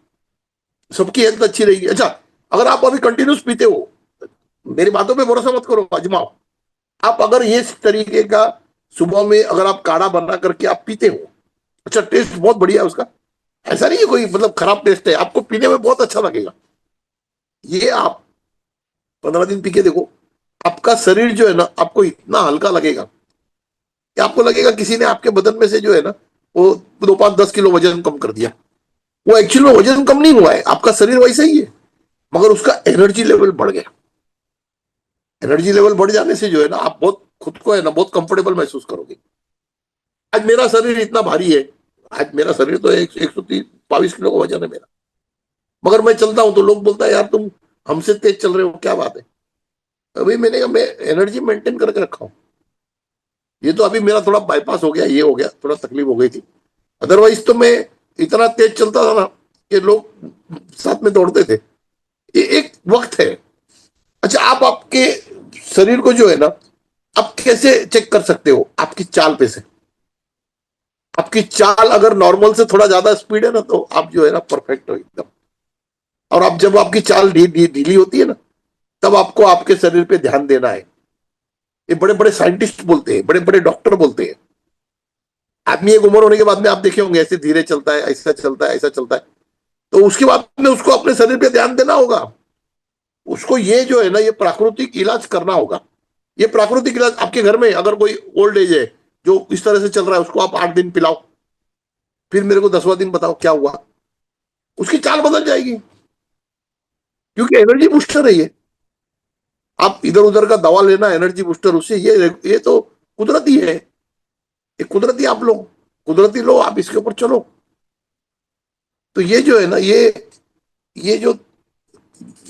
सबकी हेल्थ अच्छी रहेगी। अच्छा, अगर आप अभी कंटिन्यूस पीते हो, मेरी बातों पे भरोसा मत करो, आजमाओ। आप अगर ये तरीके का सुबह में अगर आप काढ़ा बना करके आप पीते हो, अच्छा टेस्ट बहुत बढ़िया है उसका, ऐसा नहीं है कोई मतलब खराब टेस्ट है, आपको पीने में बहुत अच्छा लगेगा। ये आप 15 दिन पी के देखो, आपका शरीर जो है ना आपको इतना हल्का लगेगा कि आपको लगेगा किसी ने आपके बदन में से जो है ना वो 2-5-10 किलो वजन कम कर दिया। वो एक्चुअल में वजन कम नहीं हुआ है, आपका शरीर वैसा ही है, मगर उसका एनर्जी लेवल बढ़ गया। एनर्जी लेवल बढ़ जाने से जो है ना आप बहुत खुद को है ना बहुत कंफर्टेबल महसूस करोगे। आज मेरा शरीर इतना भारी है, आज मेरा शरीर तो 122 किलो का वजन है मेरा, मगर मैं चलता हूं तो लोग बोलता है यार तुम हमसे तेज चल रहे हो, क्या बात है। अभी मैंने कहा मैं एनर्जी मेंटेन करके रखा हूं। ये तो अभी मेरा थोड़ा बाईपास हो गया, ये हो गया, थोड़ा तकलीफ हो गई थी, अदरवाइज तो मैं इतना तेज चलता था ना कि लोग साथ में दौड़ते थे। ये एक वक्त है। अच्छा, आप आपके शरीर को जो है ना आप कैसे चेक कर सकते हो, आपकी चाल पे से। आपकी चाल अगर नॉर्मल से थोड़ा ज्यादा स्पीड है ना तो आप जो है ना परफेक्ट हो एकदम। और आप जब आपकी चाल ढीली होती है ना, तब आपको आपके शरीर पे ध्यान देना है। ये बड़े बड़े साइंटिस्ट बोलते हैं, बड़े बड़े डॉक्टर बोलते हैं। आदमी एक उम्र होने के बाद में आप देखे होंगे ऐसे धीरे चलता है, ऐसा चलता है, ऐसा चलता है, तो उसके बाद में उसको अपने शरीर पे ध्यान देना होगा। उसको ये जो है ना ये प्राकृतिक इलाज करना होगा। ये प्राकृतिक इलाज आपके घर में अगर कोई ओल्ड एज है जो इस तरह से चल रहा है, उसको आप 8 दिन पिलाओ, फिर मेरे को 10वां दिन बताओ क्या हुआ, उसकी चाल बदल जाएगी, क्योंकि एनर्जी बूस्टर है ये। आप इधर उधर का दवा लेना एनर्जी बूस्टर, उससे ये तो कुदरती है, ये कुदरती आप लो, कुदरती लो, आप इसके ऊपर चलो। तो ये जो है ना ये जो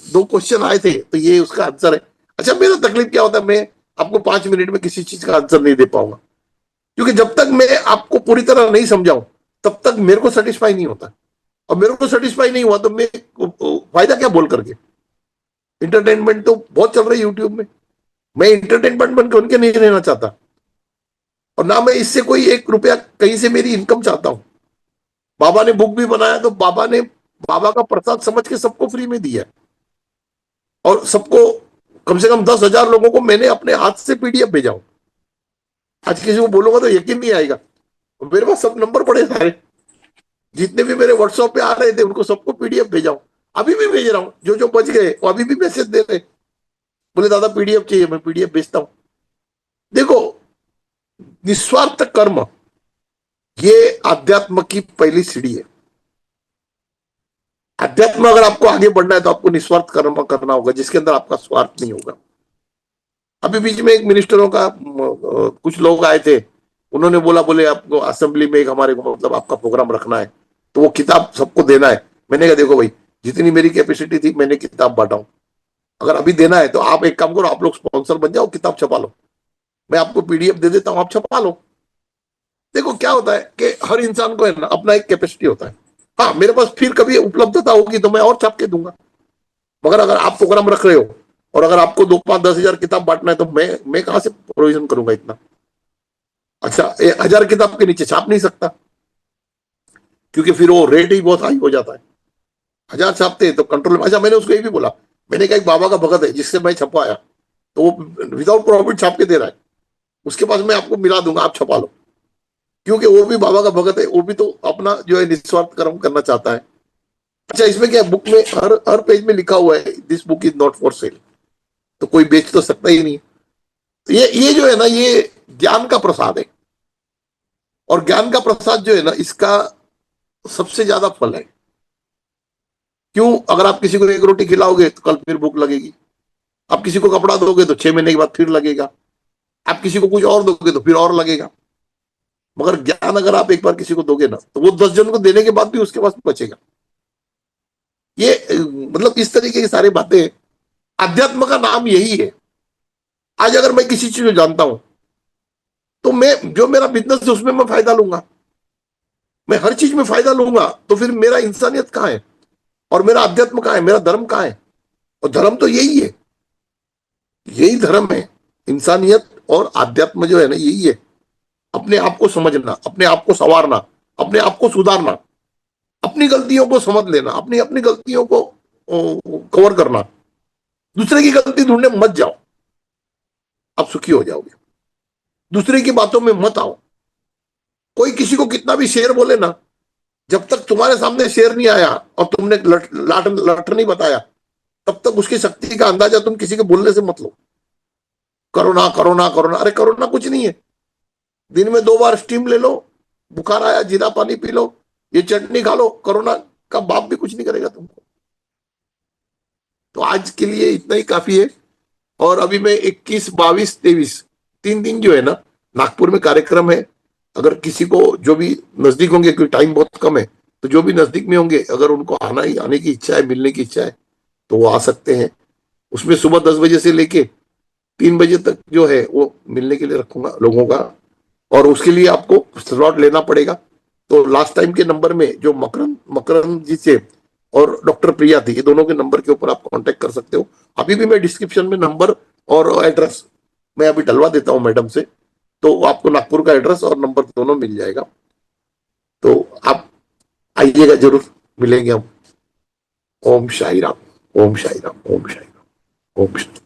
2 क्वेश्चन आए थे तो ये उसका आंसर है। अच्छा, मेरा तकलीफ क्या होता है, मैं आपको 5 मिनट में किसी चीज का आंसर नहीं दे पाऊंगा, क्योंकि जब तक मैं आपको पूरी तरह नहीं समझाऊं तब तक मेरे को सेटिस्फाई नहीं होता। और मेरे को सेटिस्फाई नहीं हुआ तो मैं फायदा क्या बोल करके। इंटरटेनमेंट तो बहुत चल रही है यूट्यूब में, मैं इंटरटेनमेंट बन के उनके नहीं रहना चाहता, और ना मैं इससे कोई 1 रुपया कहीं से मेरी इनकम चाहता हूं। बाबा ने बुक भी बनाया तो बाबा ने बाबा का प्रसाद समझ के सबको फ्री में दिया, और सबको कम से कम 10,000 लोगों को मैंने अपने हाथ से पीडीएफ भेजा हूं। आज किसी को बोलूंगा तो यकीन नहीं आएगा, मेरे पास सब नंबर पड़े सारे, जितने भी मेरे व्हाट्सएप पे आ रहे थे उनको सबको पीडीएफ भेजा हूं। अभी भी भेज रहा हूं, जो जो बच गए वो अभी भी मैसेज दे रहे, बोले दादा पीडीएफ चाहिए, मैं पीडीएफ भेजता हूं। देखो, निस्वार्थ कर्म ये अध्यात्म की पहली सीढ़ी है। अध्यात्म अगर आपको आगे बढ़ना है तो आपको निस्वार्थ कर्म करना होगा, जिसके अंदर आपका स्वार्थ नहीं होगा। अभी बीच में एक मिनिस्टरों का कुछ लोग आए थे, उन्होंने बोला बोले आपको असेंबली में एक हमारे को मतलब आपका प्रोग्राम रखना है तो वो किताब सबको देना है। मैंने कहा देखो भाई, जितनी मेरी कैपेसिटी थी मैंने किताब बांटा हूं, अगर अभी देना है तो आप एक काम करो, आप लोग स्पॉन्सर बन जाओ, किताब छपा लो, मैं आपको पीडीएफ दे देता हूं, आप छपा लो। देखो क्या होता है कि हर इंसान को है ना अपना एक कैपेसिटी होता है। हाँ, मेरे पास फिर कभी उपलब्धता होगी तो मैं और छाप के दूंगा, मगर अगर आप प्रोग्राम रख रहे हो और अगर आपको 2-5-10 हजार किताब बांटना है तो मैं कहां से प्रोविजन करूंगा इतना। अच्छा, 1,000 किताब के नीचे छाप नहीं सकता, क्योंकि फिर वो रेट ही बहुत हाई हो जाता है। 1,000 छापते हैं तो कंट्रोल में। अच्छा, मैंने उसको ये भी बोला, मैंने कहा एक बाबा का भगत है जिससे मैं छपवाया, तो वो विदाउट प्रॉफिट छाप के दे रहा है, उसके पास मैं आपको मिला दूंगा, आप छपा लो, क्योंकि वो भी बाबा का भगत है, वो भी तो अपना जो है निस्वार्थ कर्म करना चाहता है। अच्छा, इसमें क्या बुक में हर हर पेज में लिखा हुआ है this book is not for sale, तो कोई बेच तो सकता ही नहीं। तो ये जो है ना ये ज्ञान का प्रसाद है, और ज्ञान का प्रसाद जो है ना, इसका सबसे ज्यादा फल है। क्यों? अगर आप किसी को एक रोटी खिलाओगे तो कल फिर भूख लगेगी। आप किसी को कपड़ा दोगे तो 6 महीने के बाद फिर लगेगा। आप किसी को कुछ और दोगे तो फिर और लगेगा। मगर ज्ञान अगर आप एक बार किसी को दोगे ना, तो वो 10 जन को देने के बाद भी उसके पास बचेगा। ये मतलब इस तरीके की सारी बातें, अध्यात्म का नाम यही है। आज अगर मैं किसी चीज को जानता हूं, तो मैं जो मेरा बिजनेस है उसमें मैं फायदा लूंगा, मैं हर चीज में फायदा लूंगा, तो फिर मेरा इंसानियत कहाँ है? और मेरा अध्यात्म कहाँ है? मेरा धर्म कहाँ है? और धर्म तो यही है, यही धर्म है। इंसानियत और अध्यात्म जो है ना, यही है। अपने आप को समझना, अपने आप को संवारना, अपने आप को सुधारना, अपनी गलतियों को समझ लेना, अपनी अपनी गलतियों को कवर करना। दूसरे की गलती ढूंढने मत जाओ, आप सुखी हो जाओगे। दूसरे की बातों में मत आओ। कोई किसी को कितना भी शेर बोले ना, जब तक तुम्हारे सामने शेर नहीं आया और तुमने लट नहीं बताया, तब तक उसकी शक्ति का अंदाजा तुम किसी के बोलने से मत लो। कोरोना कोरोना कोरोना, अरे कोरोना कुछ नहीं है। दिन में 2 बार स्टीम ले लो, बुखार आया जीरा पानी पी लो, ये चटनी खा लो, कोरोना का बाप भी कुछ नहीं करेगा तुमको। तो आज के लिए इतना ही काफी है। और अभी मैं 21, 22, 23 3 दिन जो है ना, नागपुर में कार्यक्रम है। अगर किसी को जो भी नजदीक होंगे, क्योंकि टाइम बहुत कम है, तो जो भी नजदीक में होंगे, अगर उनको आने की इच्छा है, मिलने की इच्छा है, तो वो आ सकते हैं। उसमें सुबह 10 बजे से लेके 3 बजे तक जो है वो मिलने के लिए रखूंगा लोगों का। और उसके लिए आपको स्लॉट लेना पड़ेगा। तो लास्ट टाइम के नंबर में जो मकरन मकरन जी से और डॉक्टर प्रिया थी, ये दोनों के नंबर के ऊपर आप कांटेक्ट कर सकते हो। अभी भी मैं डिस्क्रिप्शन में नंबर और एड्रेस मैं अभी डलवा देता हूं मैडम से, तो आपको नागपुर का एड्रेस और नंबर दोनों मिल जाएगा। तो आप आइएगा जरूर, मिलेंगे हम। ओम शाही राम, ओम शाही राम, ओम शाही राम, ओम शाही राम।